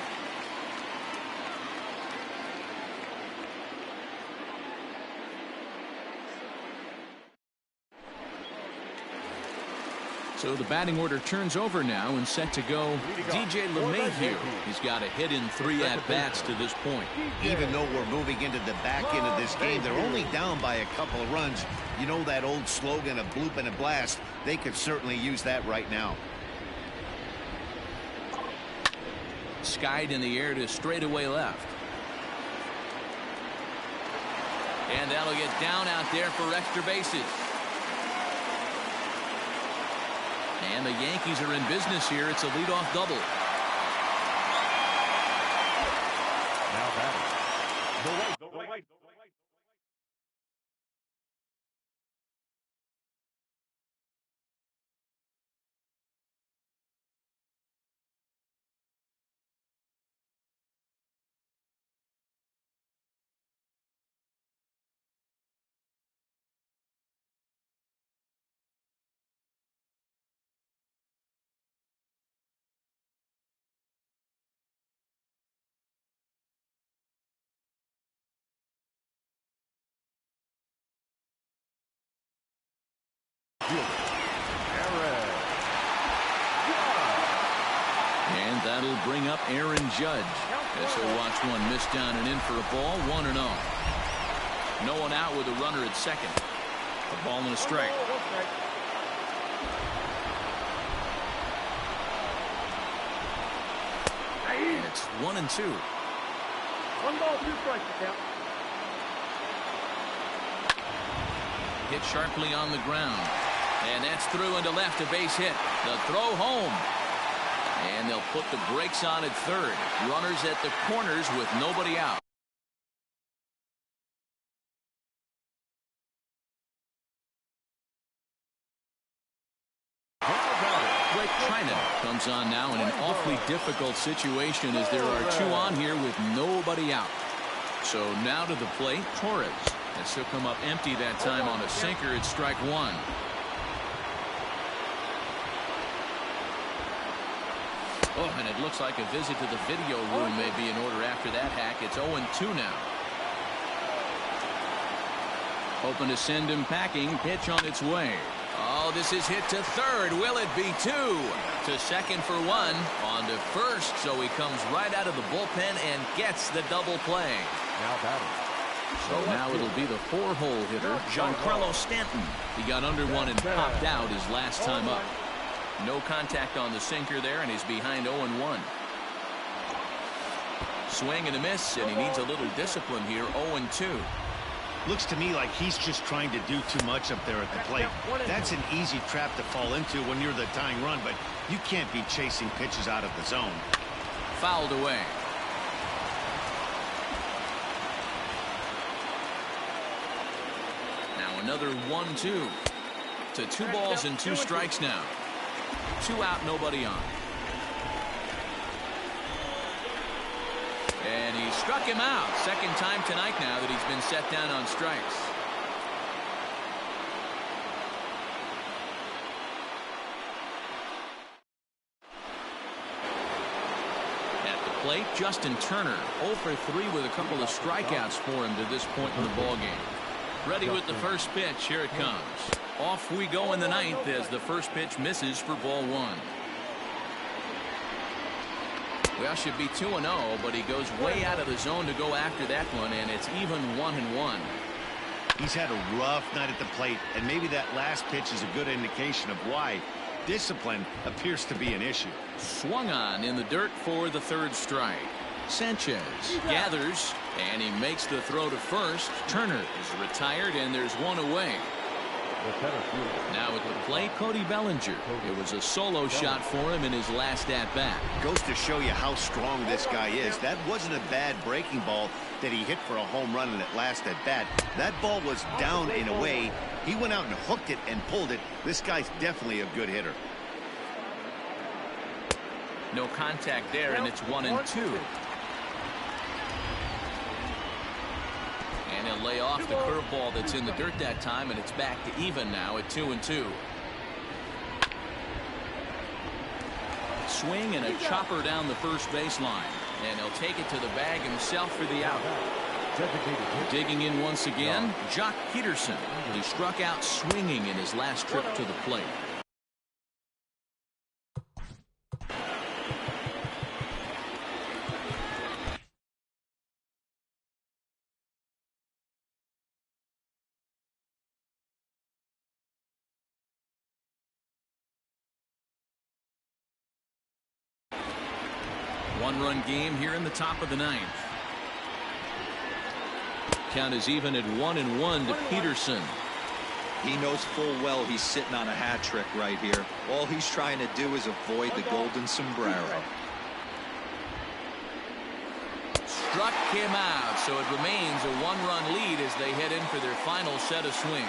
So the batting order turns over now and set to go DJ LeMahieu. He's got a hit in 3 at-bats to this point. Even though we're moving into the back end of this game, they're only down by a couple of runs. You know that old slogan of bloop and a blast? They could certainly use that right now. Skied in the air to straightaway left. And that'll get down out there for extra bases. And the Yankees are in business here. It's a leadoff double. Now batting. He'll bring up Aaron Judge. As he'll watch one miss down and in for a ball. 1-0. No one out with a runner at second. A ball and a strike. And it's 1-2. 1 ball, 2 strikes to count. Hit sharply on the ground. And that's through into left, a base hit. The throw home. And they'll put the brakes on at third. Runners at the corners with nobody out. Blake Trinan comes on now in an awfully difficult situation as there are 2 on here with nobody out. So now to the plate, Torres. As he'll come up empty that time on a sinker at strike 1. Oh, and it looks like a visit to the video room may be in order after that hack. It's 0-2 now. Hoping to send him packing. Pitch on its way. Oh, this is hit to third. Will it be 2? To second for 1. On to first. So he comes right out of the bullpen and gets the double play. Now batting. So now it'll be the 4-hole hitter, Giancarlo Stanton. He got under one and popped out his last time up. No contact on the sinker there, and he's behind 0-1. Swing and a miss, and he needs a little discipline here. 0-2. Looks to me like he's just trying to do too much up there at the plate. That's an easy trap to fall into when you're the tying run, but you can't be chasing pitches out of the zone. Fouled away. Now another 1-2. To 2 balls and 2 strikes now. 2 out, nobody on. And he struck him out. Second time tonight now that he's been set down on strikes. At the plate, Justin Turner 0 for 3 with a couple of strikeouts for him to this point in the ballgame. Ready with the first pitch. Here it comes. Off we go in the 9th as the first pitch misses for ball 1. Well, should be 2-0, but he goes way out of the zone to go after that one, and it's even 1-1. He's had a rough night at the plate, and maybe that last pitch is a good indication of why. Discipline appears to be an issue. Swung on in the dirt for the 3rd strike. Sanchez gathers, and he makes the throw to first. Turner is retired, and there's 1 away. Now at the plate, Cody Bellinger. It was a solo shot for him in his last at-bat. Goes to show you how strong this guy is. That wasn't a bad breaking ball that he hit for a home run in that last at-bat. That ball was down in a way. He went out and hooked it and pulled it. This guy's definitely a good hitter. No contact there, and it's 1-2. And he'll lay off the curveball that's in the dirt that time, and it's back to even now at 2-2. Swing and a chopper down the first baseline, and he'll take it to the bag himself for the out. Digging in once again, Jock Peterson. He struck out swinging in his last trip to the plate. One-run game here in the top of the 9th. Count is even at 1-1 to Peterson. He knows full well he's sitting on a hat trick right here. All he's trying to do is avoid the golden sombrero. Struck him out, so it remains a 1-run lead as they head in for their final set of swings.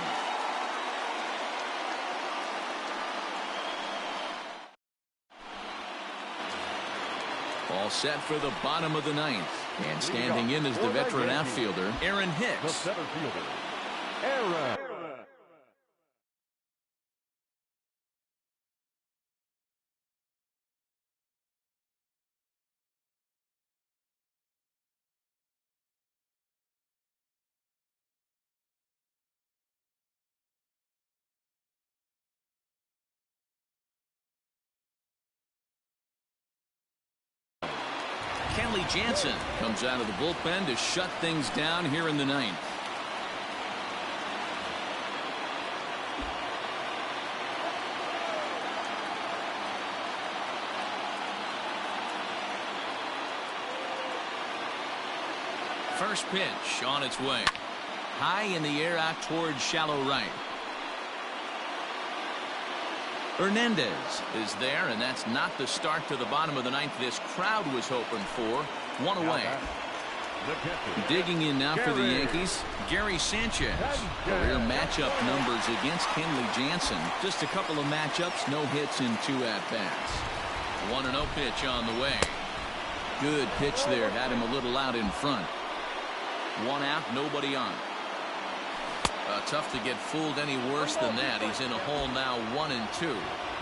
All set for the bottom of the 9th. And standing in is the veteran outfielder, Aaron Hicks. The center fielder, Aaron. Kenley Jansen comes out of the bullpen to shut things down here in the ninth. First pitch on its way. High in the air out towards shallow right. Hernandez is there, and that's not the start to the bottom of the ninth this crowd was hoping for. One away. Digging in now for the Yankees, Gary Sanchez. Career matchup numbers against Kenley Jansen. Just a couple of matchups, no hits in 2 at-bats. 1-0 pitch on the way. Good pitch there, had him a little out in front. 1 out, nobody on. Tough to get fooled any worse than that. He's in a hole now, 1-2.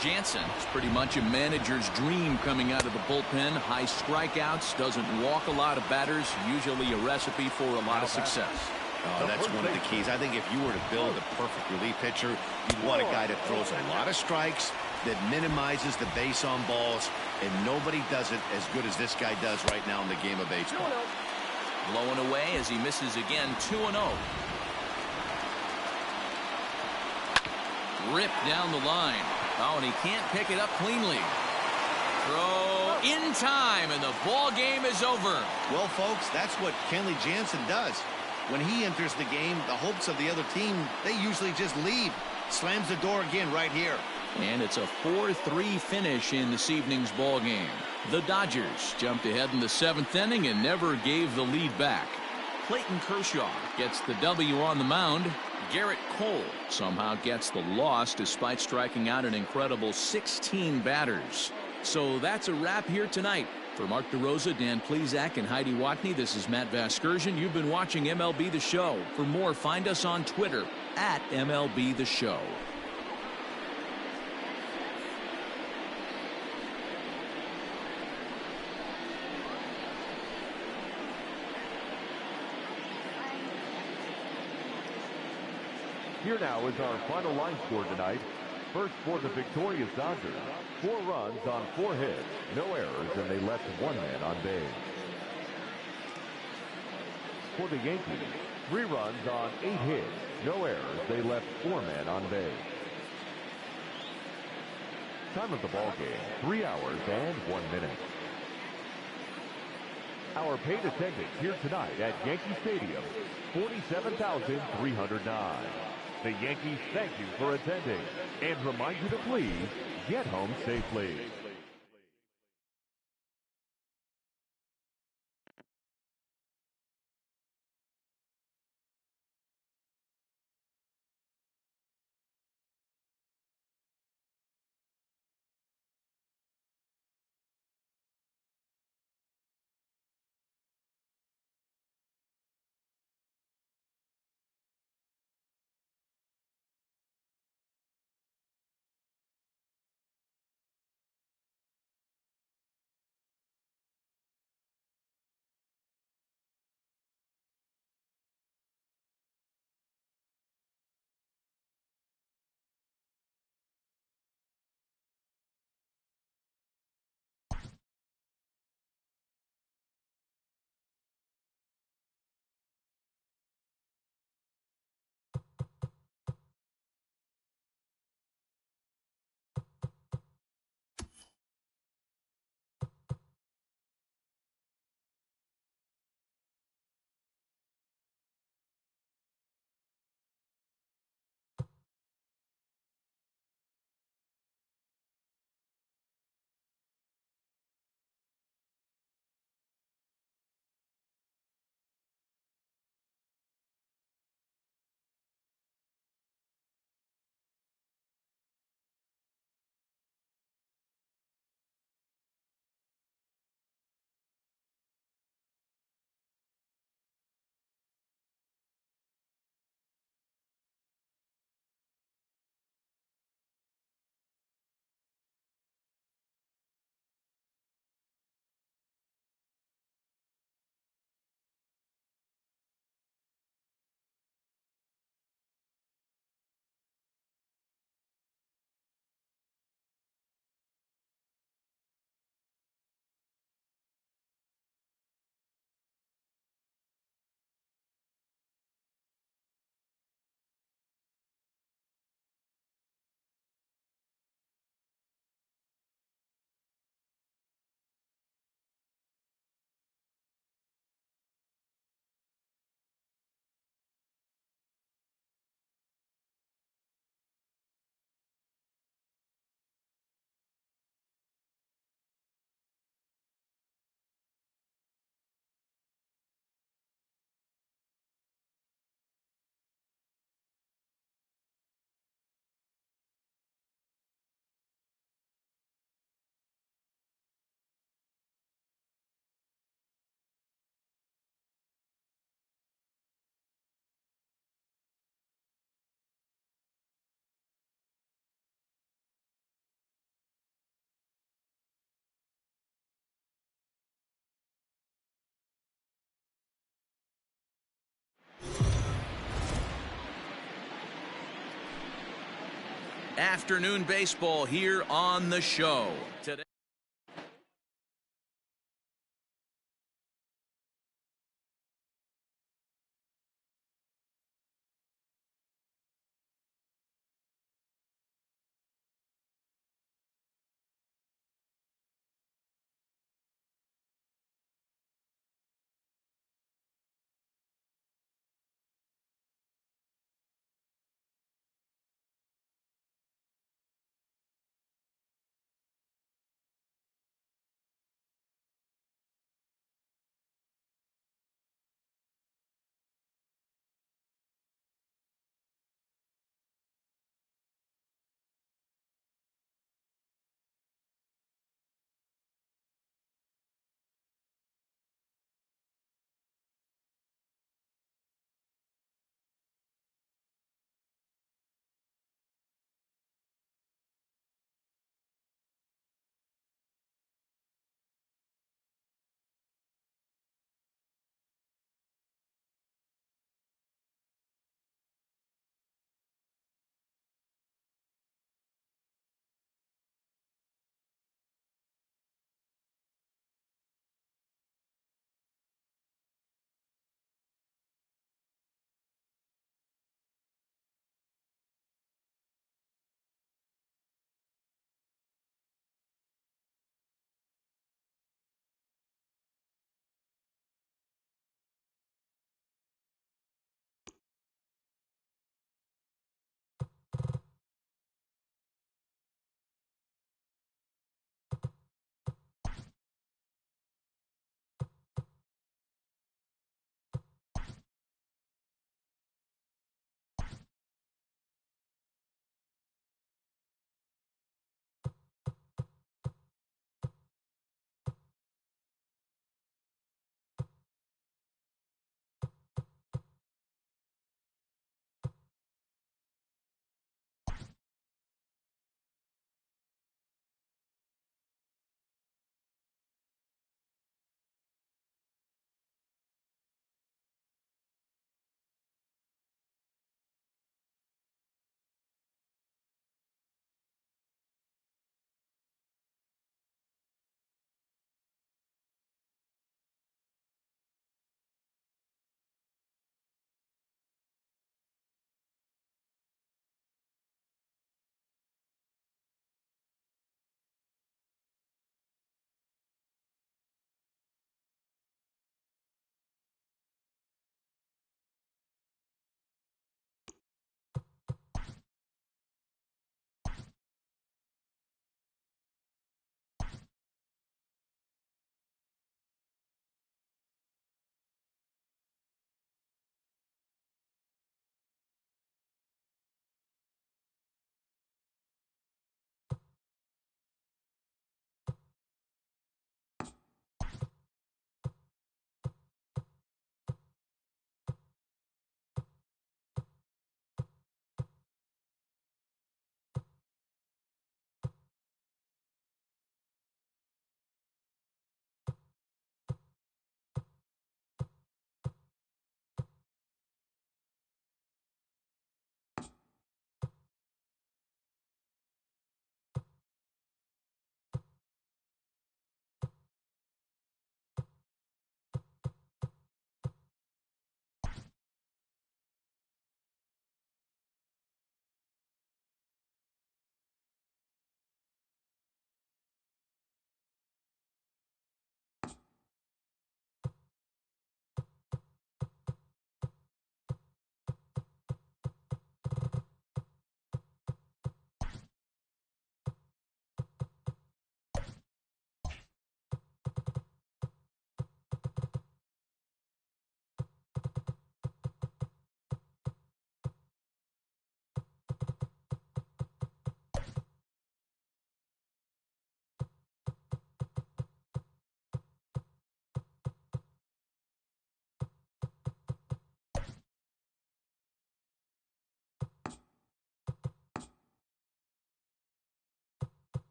Jansen is pretty much a manager's dream coming out of the bullpen. High strikeouts, doesn't walk a lot of batters, usually a recipe for a lot of success. That's one of the keys. I think if you were to build a perfect relief pitcher, you'd want a guy that throws a lot of strikes, that minimizes the base on balls, and nobody does it as good as this guy does right now in the game of baseball. Blowing away as he misses again, 2-0. Ripped down the line. Oh, and he can't pick it up cleanly. Throw in time, and the ball game is over. Well, folks, that's what Kenley Jansen does. When he enters the game, the hopes of the other team, they usually just leave. Slams the door again right here. And it's a 4-3 finish in this evening's ball game. The Dodgers jumped ahead in the 7th inning and never gave the lead back. Clayton Kershaw gets the W on the mound. Garrett Cole somehow gets the loss despite striking out an incredible 16 batters. So that's a wrap here tonight. For Mark DeRosa, Dan Plesac, and Heidi Watney, this is Matt Vasgersian. You've been watching MLB The Show. For more, find us on Twitter at MLB The Show. Here now is our final line score tonight. First for the victorious Dodgers, 4 runs on 4 hits, no errors, and they left 1 man on base. For the Yankees, 3 runs on 8 hits, no errors, they left 4 men on base. Time of the ball game, 3 hours and 1 minute. Our paid attendance here tonight at Yankee Stadium, 47,309. The Yankees thank you for attending and remind you to please get home safely. afternoon baseball here on the show today.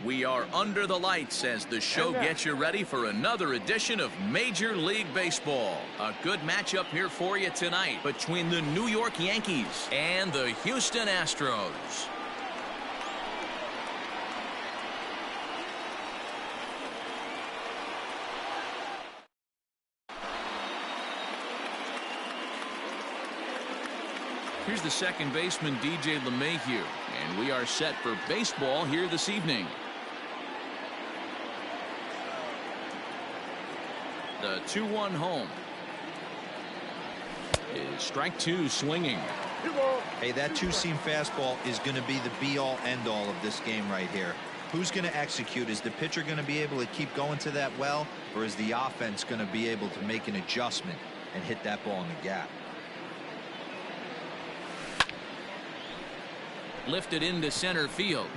We are under the lights as the show gets you ready for another edition of Major League Baseball. A good matchup here for you tonight between the New York Yankees and the Houston Astros. Here's the second baseman, DJ LeMahieu, and we are set for baseball here this evening. The 2-1 home is strike two swinging. Hey, that two-seam fastball is going to be the be-all, end-all of this game right here. Who's going to execute? Is the pitcher going to be able to keep going to that well, or is the offense going to be able to make an adjustment and hit that ball in the gap? Lifted into center field.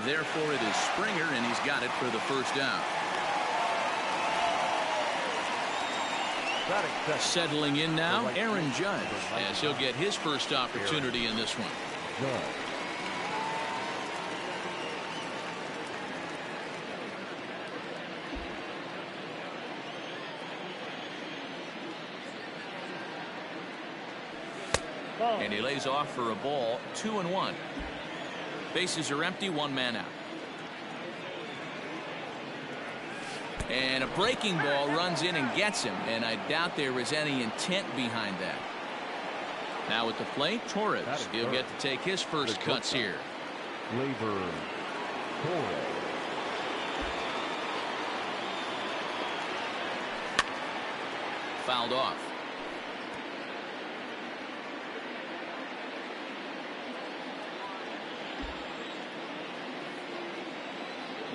Therefore, it is Springer, and he's got it for the first out. Settling in now, Aaron Judge, as he'll get his first opportunity in this one. And he lays off for a ball, 2-1. Bases are empty, one man out. And a breaking ball runs in and gets him, and I doubt there was any intent behind that. Now at the plate, Torres. He'll get to take his first cuts here. Fouled off.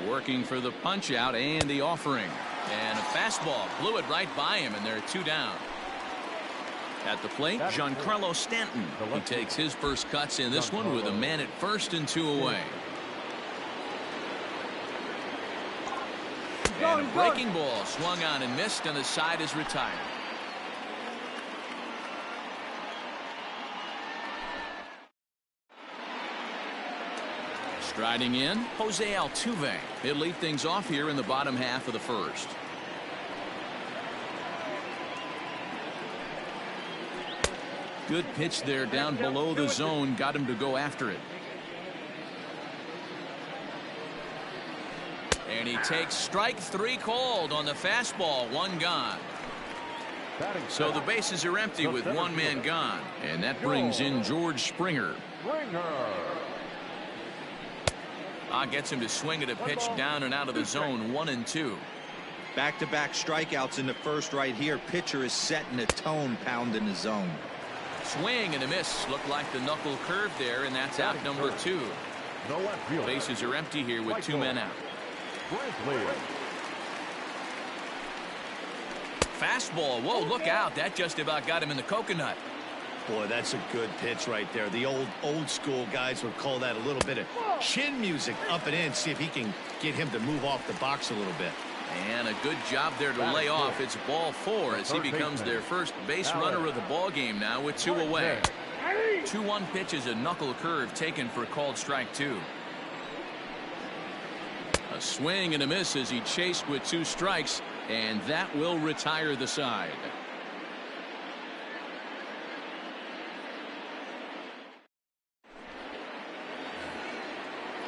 Working for the punch out and the offering, and a fastball blew it right by him, and they're two down. At the plate, Giancarlo Stanton. He takes his first cuts in this one with a man at first and two away. And a breaking ball swung on and missed, and the side is retired. Striding in, Jose Altuve. He'll lead things off here in the bottom half of the first. Good pitch there down below the zone. Got him to go after it. And he takes strike three called on the fastball. One gone. So the bases are empty with one man gone. And that brings in George Springer. Gets him to swing at a pitch down and out of the zone, 1-2. Back-to-back strikeouts in the first right here. Pitcher is setting a tone, pounding the zone. Swing and a miss. Looked like the knuckle curve there, and that's out number 2. Bases are empty here with two men out. Fastball. Whoa, look out. That just about got him in the coconut. Boy, that's a good pitch right there. The old school guys would call that a little bit of chin music up and in. See if he can get him to move off the box a little bit. And a good job there to lay off. It's ball 4 as he becomes their first base runner of the ball game now with two away. 2-1 pitch is a knuckle curve taken for called strike 2. A swing and a miss as he chased with 2 strikes, and that will retire the side.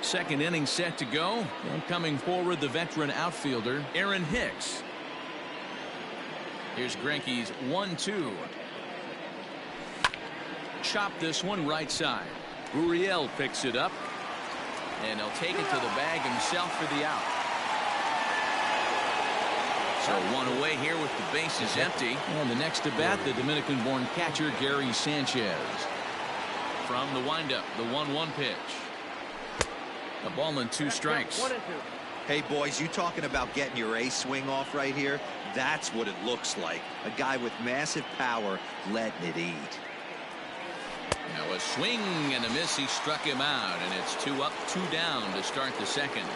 Second inning set to go. And coming forward, the veteran outfielder, Aaron Hicks. Here's Greinke's 1-2. Chop this one right side. Gurriel picks it up. And he'll take it to the bag himself for the out. So one away here with the bases empty. And the next to bat, the Dominican-born catcher, Gary Sanchez. From the windup, the 1-1 pitch. A ball and 2 strikes. Hey, boys, you talking about getting your ace swing off right here? That's what it looks like. A guy with massive power letting it eat. Now a swing and a miss. He struck him out, and it's 2 up, 2 down to start the second.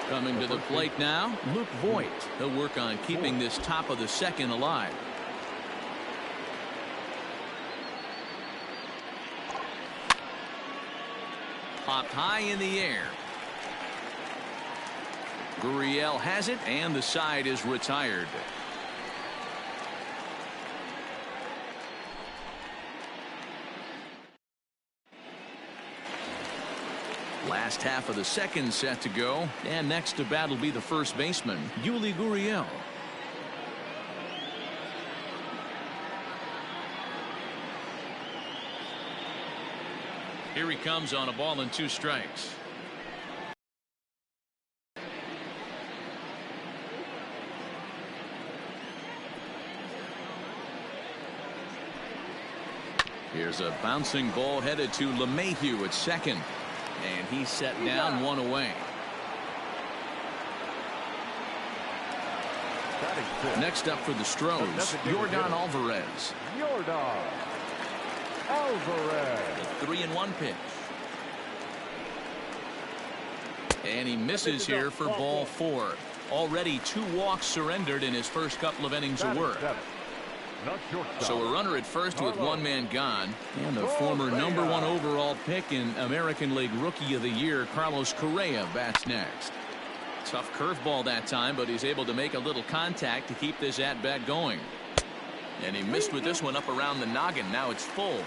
Coming to the plate now, Luke Voit. He'll work on keeping this top of the second alive. Popped high in the air. Gurriel has it, and the side is retired. Last half of the second set to go, and next to bat will be the first baseman, Yuli Gurriel. Here he comes on a ball and 2 strikes. Here's a bouncing ball headed to LeMahieu at second. And he's set down 1 away. Next up for the Stros, Yordan Alvarez. Yordan Alvarez. 3-1 pitch. And he misses here for ball 4. Already 2 walks surrendered in his first couple of innings of work. So a runner at first with 1 man gone, and the former #1 overall pick in American League Rookie of the Year, Carlos Correa, bats next. Tough curveball that time, but he's able to make a little contact to keep this at-bat going. And he missed with this one up around the noggin. Now it's full.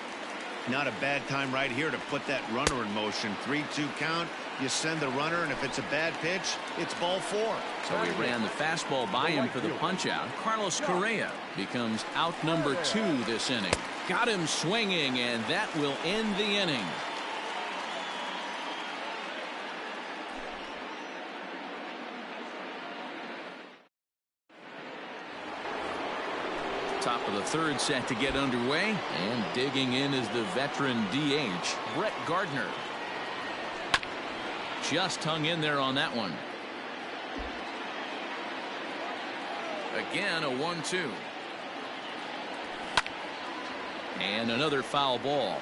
Not a bad time right here to put that runner in motion. 3-2 count. You send the runner, and if it's a bad pitch, it's ball 4. So he ran the fastball by him for the punch-out. Carlos Correa becomes out number 2 this inning. Got him swinging, and that will end the inning. Top of the third set to get underway, and digging in is the veteran DH, Brett Gardner. Just hung in there on that one. Again, a 1-2. And another foul ball.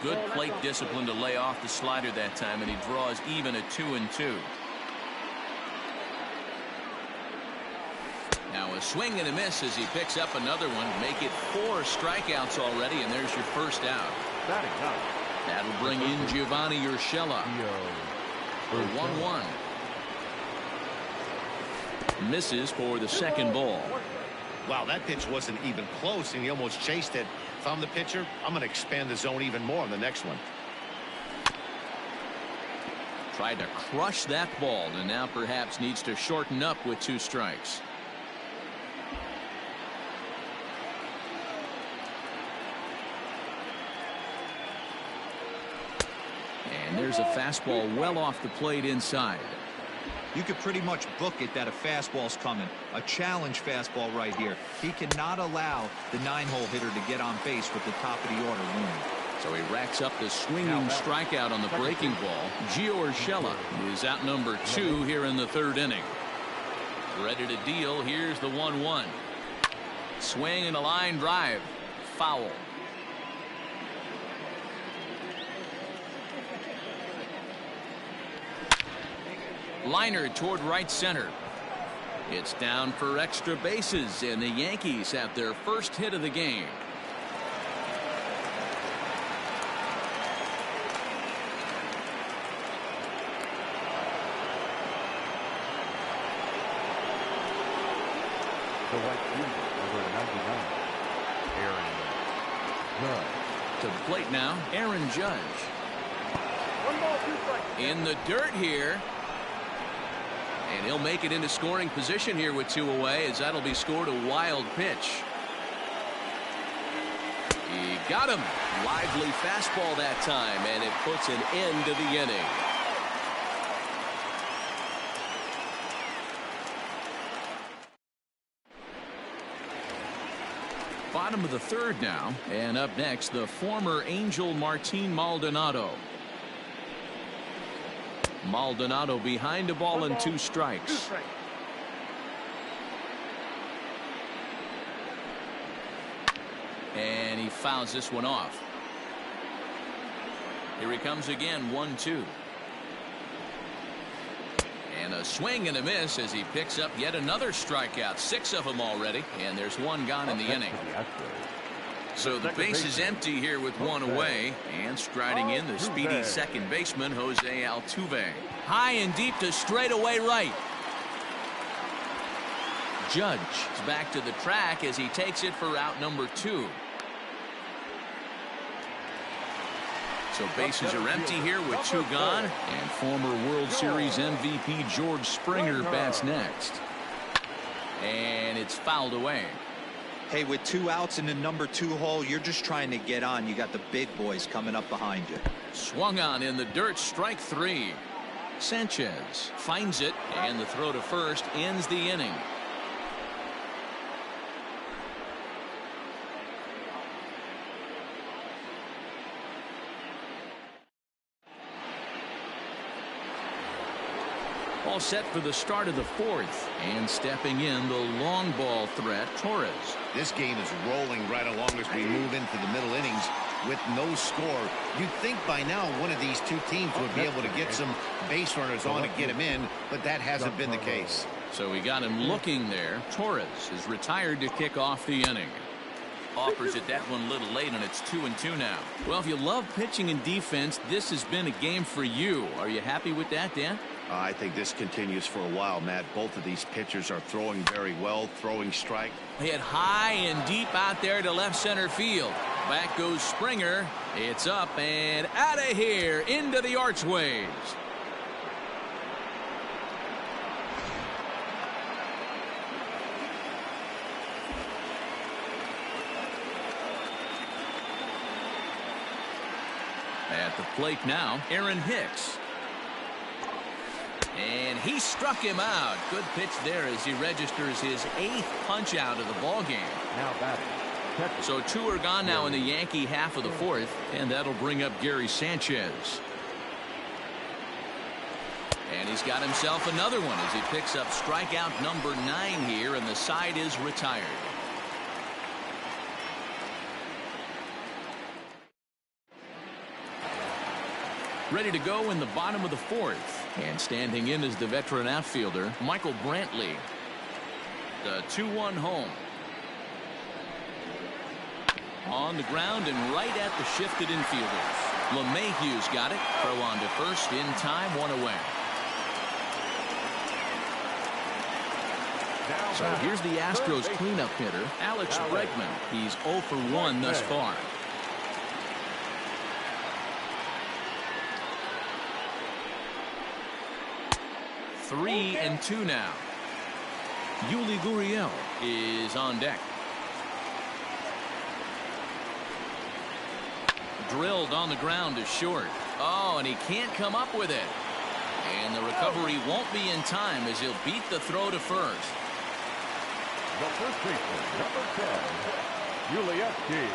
Good plate discipline to lay off the slider that time, and he draws even at 2-2. Now a swing and a miss as he picks up another one. Make it 4 strikeouts already, and there's your first out. That'll bring in Giovanni Urshela for 1-1. Misses for the second ball. Wow, that pitch wasn't even close, and he almost chased it. If I'm the pitcher, I'm going to expand the zone even more on the next one. Tried to crush that ball, and now perhaps needs to shorten up with 2 strikes. And there's a fastball well off the plate inside. You could pretty much book it that a fastball's coming. A challenge fastball right here. He cannot allow the 9-hole hitter to get on base with the top of the order looming. So he racks up the swinging strikeout on the breaking ball. Gio Urshela is out number 2 here in the 3rd inning. Ready to deal. Here's the 1-1. Swing and a line drive. Foul. Liner toward right center. It's down for extra bases, and the Yankees have their first hit of the game. The white user, number 99, Aaron Judge. To the plate now, Aaron Judge. 1 ball, 2 strikes. In the dirt here. And he'll make it into scoring position here with 2 away, as that'll be scored a wild pitch. He got him. Lively fastball that time, and it puts an end to the inning. Bottom of the 3rd now, and up next, the former Angel Martin Maldonado. Maldonado behind a ball and 2 strikes. And he fouls this one off. Here he comes again, 1-2. And a swing and a miss as he picks up yet another strikeout. 6 of them already, and there's 1 gone in the inning. So the base is empty here with 1 away, and striding in the speedy second baseman Jose Altuve. High and deep to straightaway right. Judge is back to the track as he takes it for out number 2. So bases are empty here with 2 gone, and former World Series MVP George Springer bats next. And it's fouled away. Hey, with 2 outs in the number 2 hole, you're just trying to get on. You got the big boys coming up behind you. Swung on in the dirt, strike 3. Sanchez finds it, and the throw to first ends the inning. All set for the start of the 4th, and stepping in the long ball threat, Torres. This game is rolling right along as we move into the middle innings with no score. You'd think by now one of these 2 teams would be able to get some base runners on and get him in, but that hasn't been the case. So we got him looking there. Torres is retired to kick off the inning. Offers it that one a little late, and it's 2-2 now. Well, if you love pitching and defense, this has been a game for you. Are you happy with that, Dan? I think this continues for a while, Matt. Both of these pitchers are throwing very well, throwing strike. Hit high and deep out there to left center field. Back goes Springer. It's up and out of here into the archways. At the plate now, Aaron Hicks. And he struck him out. Good pitch there as he registers his 8th punch out of the ball game. Now batting. So 2 are gone now in the Yankee half of the 4th, and that'll bring up Gary Sanchez. And he's got himself another one as he picks up strikeout number 9 here, and the side is retired. Ready to go in the bottom of the 4th. And standing in is the veteran outfielder, Michael Brantley. The 2-1 home. On the ground and right at the shifted infielders. LeMahieu's got it. Throw on to first in time, 1 away. So here's the Astros cleanup hitter, Alex Bregman. He's 0 for 1 thus far. 3-2 now. Yuli Gurriel is on deck. Drilled on the ground is short. Oh, and he can't come up with it. And the recovery won't be in time as he'll beat the throw to first. The first baseman, number 10, Yuli Gurriel.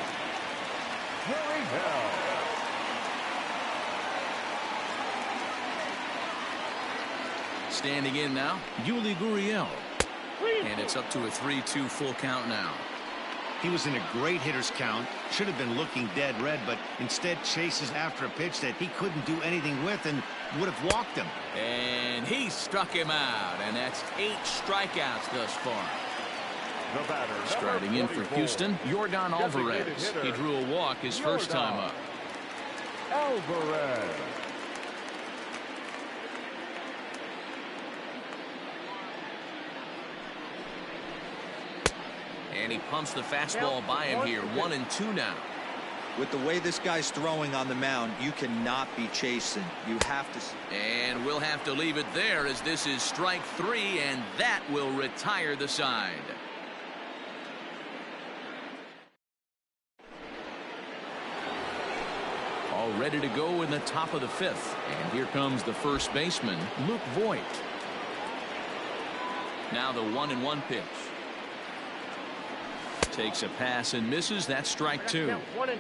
Standing in now, Yuli Gurriel. And it's up to a 3-2 full count now. He was in a great hitter's count. Should have been looking dead red, but instead chases after a pitch that he couldn't do anything with and would have walked him. And he struck him out, and that's 8 strikeouts thus far. The batter, striding in for Houston, Yordan Alvarez. He drew a walk his first time up. Alvarez. And he pumps the fastball by him here. 1-2 now. With the way this guy's throwing on the mound, you cannot be chasing. You have to. And we'll have to leave it there as this is strike 3, and that will retire the side. All ready to go in the top of the 5th. And here comes the first baseman, Luke Voit. Now the 1-1 pitch. Takes a pass and misses. That's strike 2. 1-2.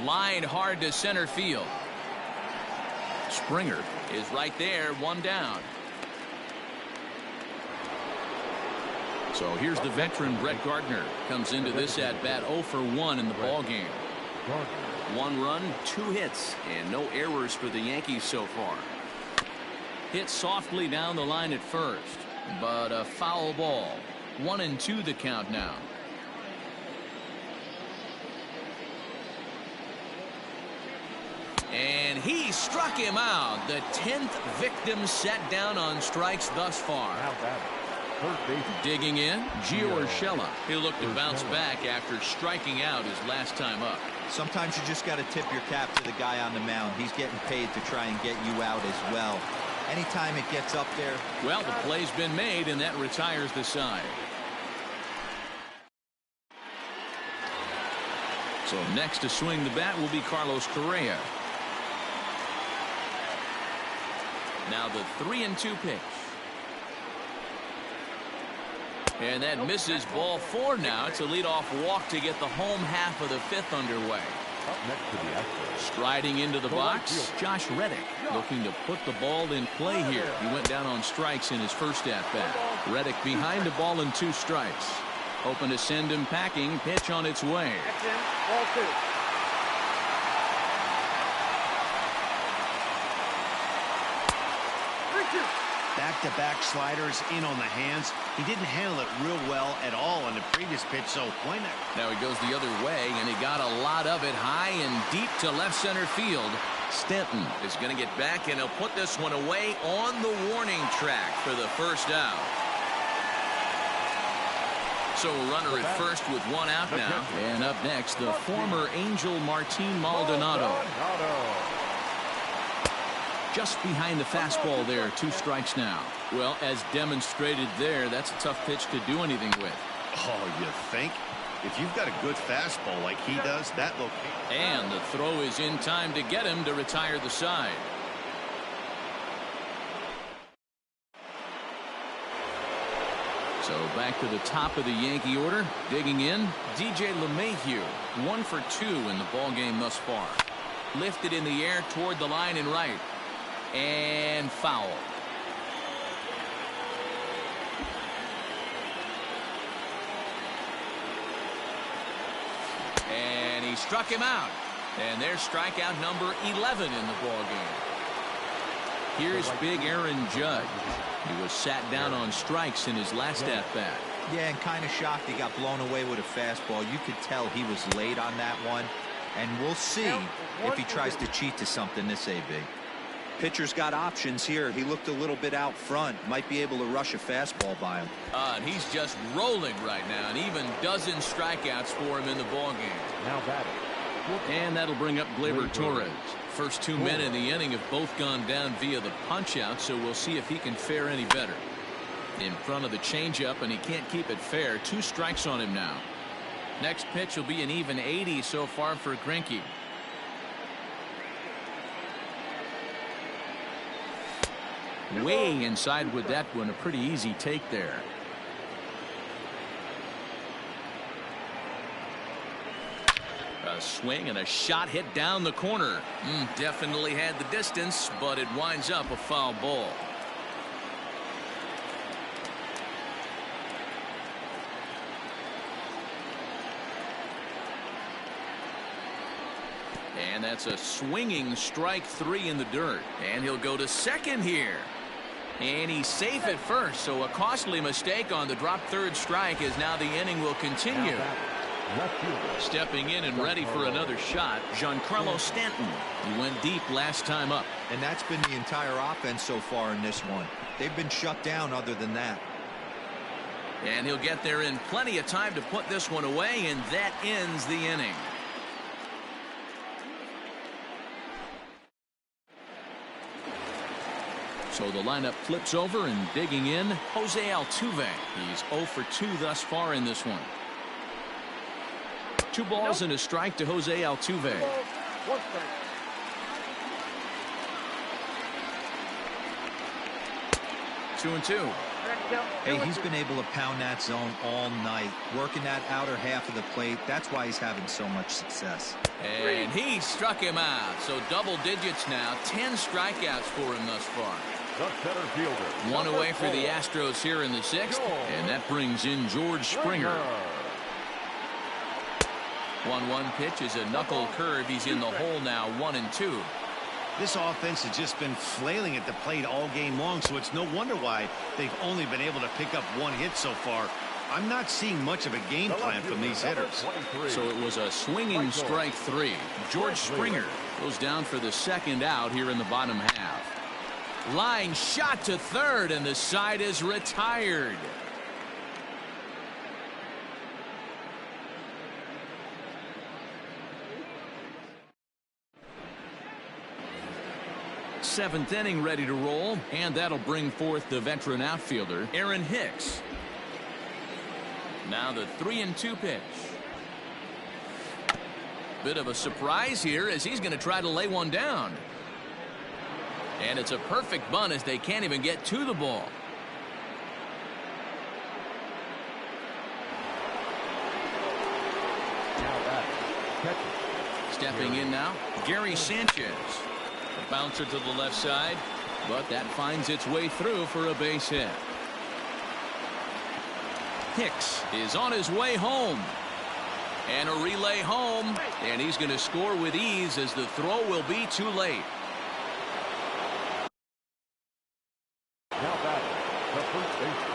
Line hard to center field. Springer is right there, 1 down. So here's the veteran Brett Gardner. Comes into this at bat 0 for 1 in the ball game. 1 run, 2 hits, and no errors for the Yankees so far. Hit softly down the line at first, but a foul ball. 1-2 the count now. And he struck him out. The 10th victim set down on strikes thus far. Digging in, Gio Urshela. He'll look to bounce back after striking out his last time up. Sometimes you just got to tip your cap to the guy on the mound. He's getting paid to try and get you out as well. Anytime it gets up there. Well, the play's been made, and that retires the side. So next to swing the bat will be Carlos Correa. Now the 3-2 pitch. And that misses ball 4 now. It's a leadoff walk to get the home half of the 5th underway. Up next to the Astros. Striding into the box, Josh Reddick looking to put the ball in play here. He went down on strikes in his first at-bat. Reddick behind the ball and 2 strikes. Hoping to send him packing. Pitch on its way. That's in. Ball 2. Back-to-back sliders in on the hands. He didn't handle it real well at all on the previous pitch, so why not? Now he goes the other way, and he got a lot of it high and deep to left center field. Stanton is going to get back, and he'll put this one away on the warning track for the first out. So a runner at first with 1 out now. And up next, the former Angel Martin Maldonado. Just behind the fastball there, 2 strikes now. Well, as demonstrated there, that's a tough pitch to do anything with. Oh, you think? If you've got a good fastball like he does, that location. And the throw is in time to get him to retire the side. So back to the top of the Yankee order. Digging in, DJ LeMahieu. 1 for 2 in the ballgame thus far. Lifted in the air toward the line and right. And foul. And he struck him out. And there's strikeout number 11 in the ballgame. Here's big Aaron Judge. He was sat down on strikes in his last at-bat. Yeah, and kind of shocked he got blown away with a fastball. You could tell he was late on that one. And we'll see if he tries to cheat to something this AB. Pitcher's got options here. He looked a little bit out front. Might be able to rush a fastball by him. And he's just rolling right now. And even dozen strikeouts for him in the ballgame. Now batting. And that'll bring up Gleyber Torres. First 2 men in the inning have both gone down via the punch-out, so we'll see if he can fare any better. In front of the changeup, and he can't keep it fair. 2 strikes on him now. Next pitch will be an even 80 so far for Greinke. Way inside with that one. A pretty easy take there. A swing and a shot hit down the corner. Definitely had the distance, but it winds up a foul ball. And that's a swinging strike 3 in the dirt. And he'll go to second here. And he's safe at first, so a costly mistake on the drop third strike as now the inning will continue. Stepping in and ready for another shot, Giancarlo Stanton. He went deep last time up. And that's been the entire offense so far in this one. They've been shut down other than that. And he'll get there in plenty of time to put this one away, and that ends the inning. So the lineup flips over, and digging in, Jose Altuve. He's 0 for 2 thus far in this one. 2 balls and a strike to Jose Altuve. 2-2. Hey, he's been able to pound that zone all night, working that outer half of the plate. That's why he's having so much success. And he struck him out. So double digits now. 10 strikeouts for him thus far. The center fielder. 1 away for the Astros here in the 6th. And that brings in George Springer. 1-1 pitch is a knuckle curve. He's in the hole now, 1-2. This offense has just been flailing at the plate all game long, so it's no wonder why they've only been able to pick up 1 hit so far. I'm not seeing much of a game plan from these hitters. So it was a swinging strike 3. George Springer goes down for the second out here in the bottom half. Line shot to third, and the side is retired. Seventh inning ready to roll, and that'll bring forth the veteran outfielder Aaron Hicks. Now the 3-2 pitch. Bit of a surprise here as he's going to try to lay one down. And it's a perfect bunt as they can't even get to the ball. Stepping in now, Gary Sanchez. A bouncer to the left side, but that finds its way through for a base hit. Hicks is on his way home. And a relay home, and he's going to score with ease as the throw will be too late. Now back, the first baseman.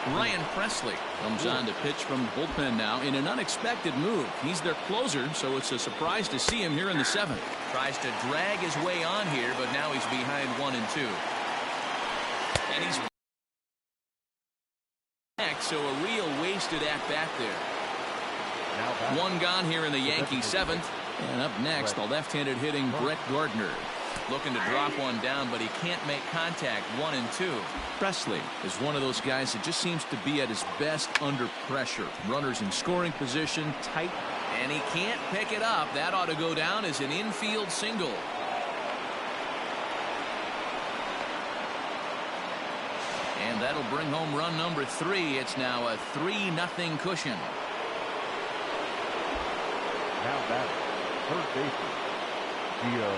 Ryan Presley comes on to pitch from the bullpen now in an unexpected move. He's their closer, so it's a surprise to see him here in the 7th. Tries to drag his way on here, but now he's behind 1-2. And he's back, so a real wasted at-bat there. One gone here in the Yankee 7th. And up next, the left-handed hitting Brett Gardner. Looking to drop one down, but he can't make contact. 1-2. Presley is one of those guys that just seems to be at his best under pressure. Runners in scoring position, tight, and he can't pick it up. That ought to go down as an infield single. And that'll bring home run number 3. It's now a 3-0 cushion. Now back, third baseman, Gio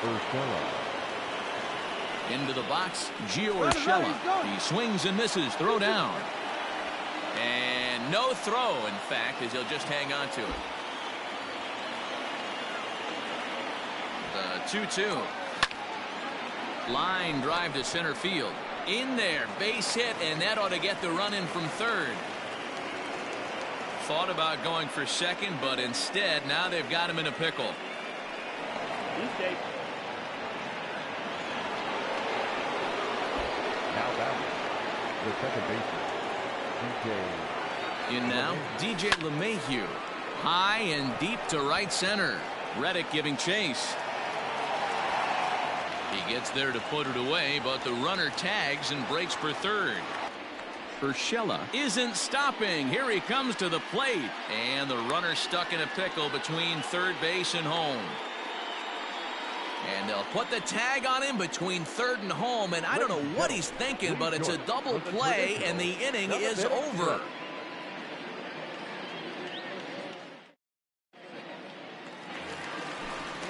Urshela. Into the box, Gio Urshela. He swings and misses. Throw down. And no throw, in fact, as he'll just hang on to it. The 2-2. Line drive to center field. In there, base hit, and that ought to get the run in from third. Thought about going for second, but instead, now they've got him in a pickle. Now back, the second baseman, DJ. In now, DJ LeMahieu. High and deep to right center. Reddick giving chase. He gets there to put it away, but the runner tags and breaks for third. Urshela isn't stopping. Here he comes to the plate. And the runner stuck in a pickle between third base and home. And they'll put the tag on him between third and home. And I don't know what he's thinking, but it's a double play, and the inning is over.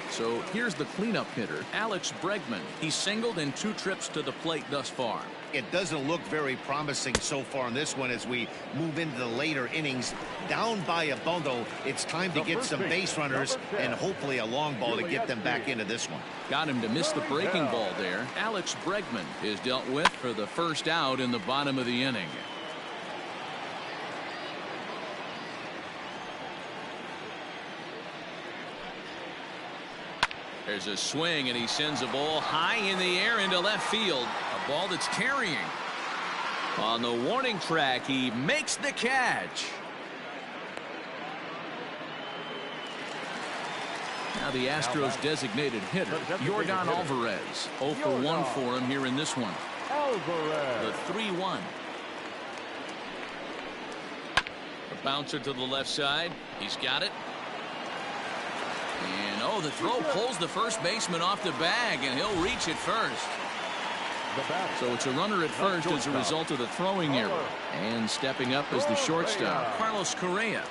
So here's the cleanup hitter, Alex Bregman. He's singled in 2 trips to the plate thus far. It doesn't look very promising so far in this one as we move into the later innings. Down by a bundle, it's time to get some base runners and hopefully a long ball to get them back into this one. Got him to miss the breaking ball there. Alex Bregman is dealt with for the first out in the bottom of the inning. There's a swing, and he sends a ball high in the air into left field. A ball that's carrying. On the warning track, he makes the catch. Now the Astros designated hitter, Yordan Alvarez. 0 for 1 for him here in this one. The 3-1. A bouncer to the left side. He's got it. And oh, the throw pulls the first baseman off the bag, and he'll reach it first. So it's a runner at first as a result of the throwing error. And stepping up is the shortstop, Carlos Correa.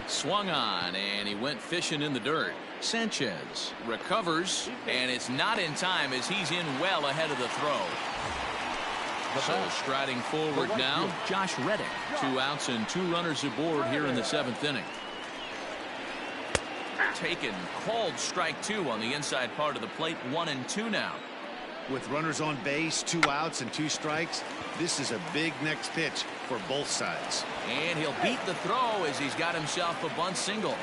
Swung on, and he went fishing in the dirt. Sanchez recovers, and it's not in time as he's in well ahead of the throw. So striding forward now, Josh Reddick. 2 outs and 2 runners aboard here in the 7th inning. Taken, called strike 2 on the inside part of the plate. 1-2 now. With runners on base, 2 outs and 2 strikes, this is a big next pitch for both sides. And he'll beat the throw as he's got himself a bunt single.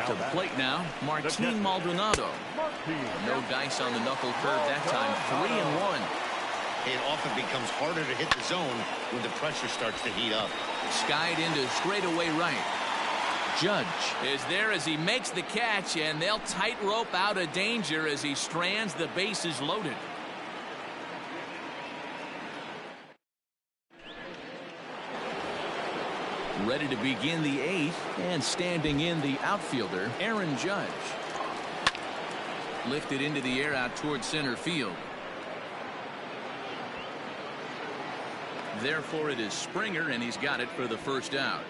To the plate now, Martin Maldonado. No dice on the knuckle curve that time. 3-1. It often becomes harder to hit the zone when the pressure starts to heat up. Skied into straightaway right. Judge is there as he makes the catch, and they'll tightrope out of danger as he strands the bases loaded. Ready to begin the 8th, and standing in the outfielder, Aaron Judge. Lifted into the air out towards center field. Therefore, it is Springer, and he's got it for the first out.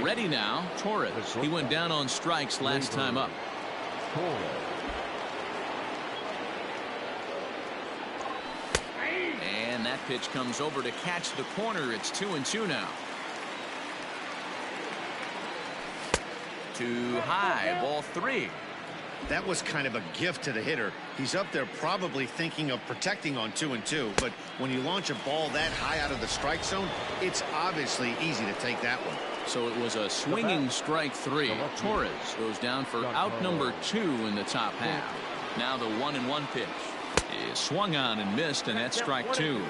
Ready now, Torres. He went down on strikes last time up. And that pitch comes over to catch the corner. It's 2-2 now. Too high, ball 3. That was kind of a gift to the hitter. He's up there probably thinking of protecting on 2-2, but when you launch a ball that high out of the strike zone, it's obviously easy to take that one. So it was a swinging strike 3. Torres goes down for out number 2 in the top half. Now the 1-1 pitch is swung on and missed, and that's strike 2.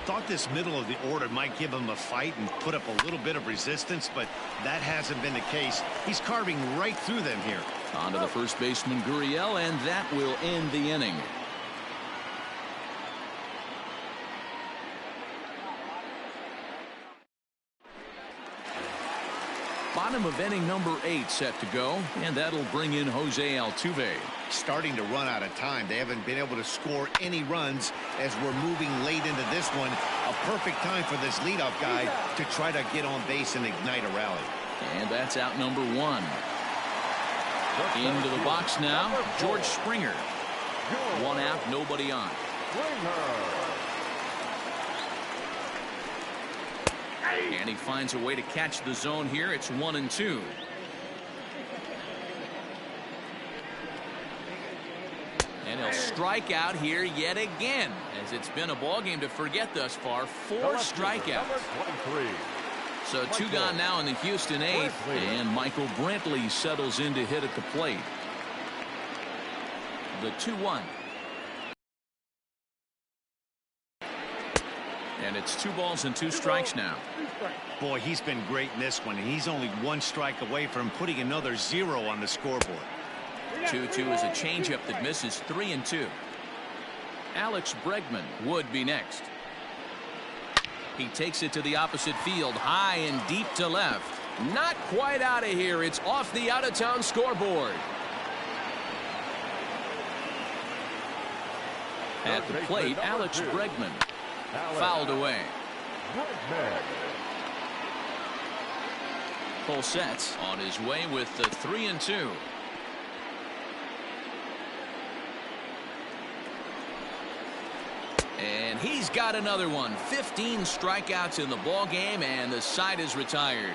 Thought this middle of the order might give him a fight and put up a little bit of resistance, but that hasn't been the case. He's carving right through them here. On to the first baseman, Gurriel, and that will end the inning. Bottom of inning number 8 set to go, and that'll bring in Jose Altuve. Starting to run out of time. They haven't been able to score any runs as we're moving late into this one. A perfect time for this leadoff guy to try to get on base and ignite a rally. And that's out number 1. Into the box now, George Springer. 1 out, nobody on. And he finds a way to catch the zone here. It's 1-2. And he'll strike out here yet again, as it's been a ball game to forget thus far. 4 strikeouts. So 2 gone now in the Houston 8th, and Michael Brantley settles in to hit at the plate. The 2-1. And it's 2 balls and 2 strikes now. Boy, he's been great in this one, and he's only 1 strike away from putting another 0 on the scoreboard. 2-2 is a changeup that misses. 3-2. Alex Bregman would be next. He takes it to the opposite field, high and deep to left. Not quite out of here. It's off the out-of-town scoreboard. At the plate, Alex Bregman. Fouled away. Full sets on his way with the 3-2. And he's got another one. 15 strikeouts in the ball game, and the side is retired.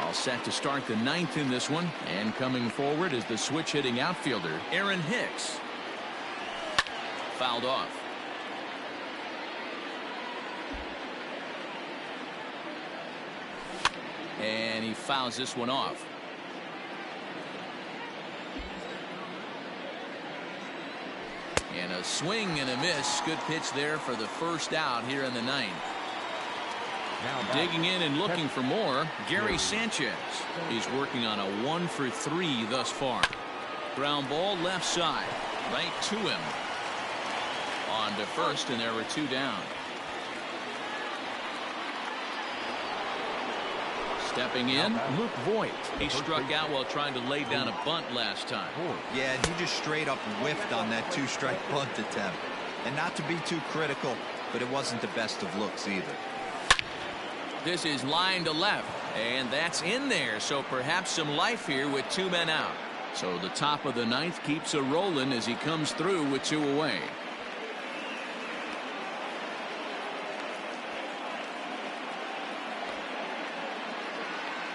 All set to start the 9th in this one, and coming forward is the switch hitting outfielder Aaron Hicks. Fouled off. And he fouls this one off. And a swing and a miss. Good pitch there for the first out here in the 9th. Digging in and looking for more, Gary Sanchez. He's working on a 1 for 3 thus far. Ground ball left side, right to him. On to first, and there were 2 down. Stepping in, Luke Voigt. He struck out while trying to lay down a bunt last time. Yeah, and he just straight up whiffed on that 2-strike bunt attempt. And not to be too critical, but it wasn't the best of looks either. This is line to left, and that's in there, so perhaps some life here with 2 men out. So the top of the 9th keeps a rolling as he comes through with 2 away.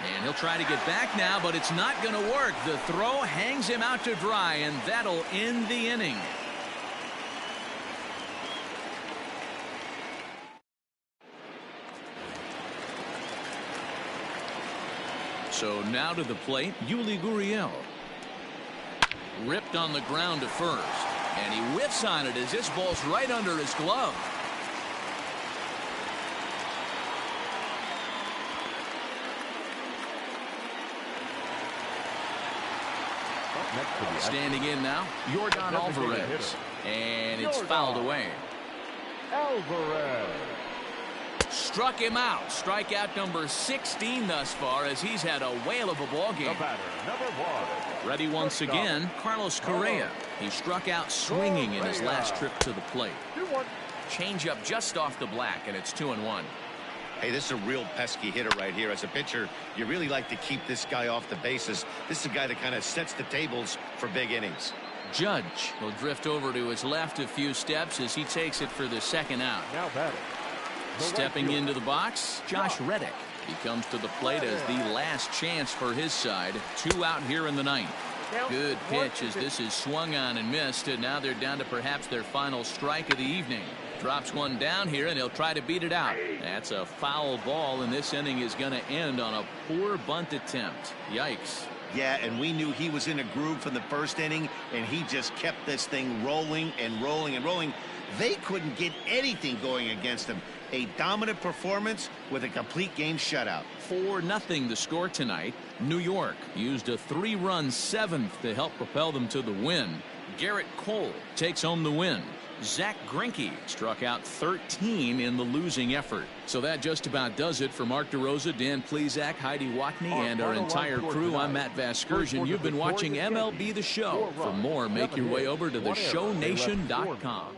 And he'll try to get back now, but it's not going to work. The throw hangs him out to dry, and that'll end the inning. So now to the plate, Yuli Gurriel. Ripped on the ground to first, and he whiffs on it as this ball's right under his glove. Standing in now, Yordan Alvarez, and it's fouled away. Alvarez. Struck him out. Strikeout number 16 thus far, as he's had a whale of a ball game. The batter, number 1. Ready once again, Carlos Correa. He struck out swinging in his last trip to the plate. Change up just off the black, and it's 2-1. Hey, this is a real pesky hitter right here. As a pitcher, you really like to keep this guy off the bases. This is a guy that kind of sets the tables for big innings. Judge will drift over to his left a few steps as he takes it for the 2nd out. Now batting. Stepping into the box, Josh Reddick. He comes to the plate as the last chance for his side. 2 out here in the 9th. Good pitch as this is swung on and missed, and now they're down to perhaps their final strike of the evening. Drops one down here, and he'll try to beat it out. That's a foul ball, and this inning is going to end on a poor bunt attempt. Yikes. Yeah, and we knew he was in a groove from the 1st inning, and he just kept this thing rolling and rolling and rolling. They couldn't get anything going against him. A dominant performance with a complete game shutout. 4-0 the score tonight. New York used a 3-run 7th to help propel them to the win. Garrett Cole takes home the win. Zach Greinke struck out 13 in the losing effort. So that just about does it for Mark DeRosa, Dan Plesac, Heidi Watney, and our entire crew. I'm Matt Vasgersian. You've been watching MLB The Show. For more, make your way over to theshownation.com.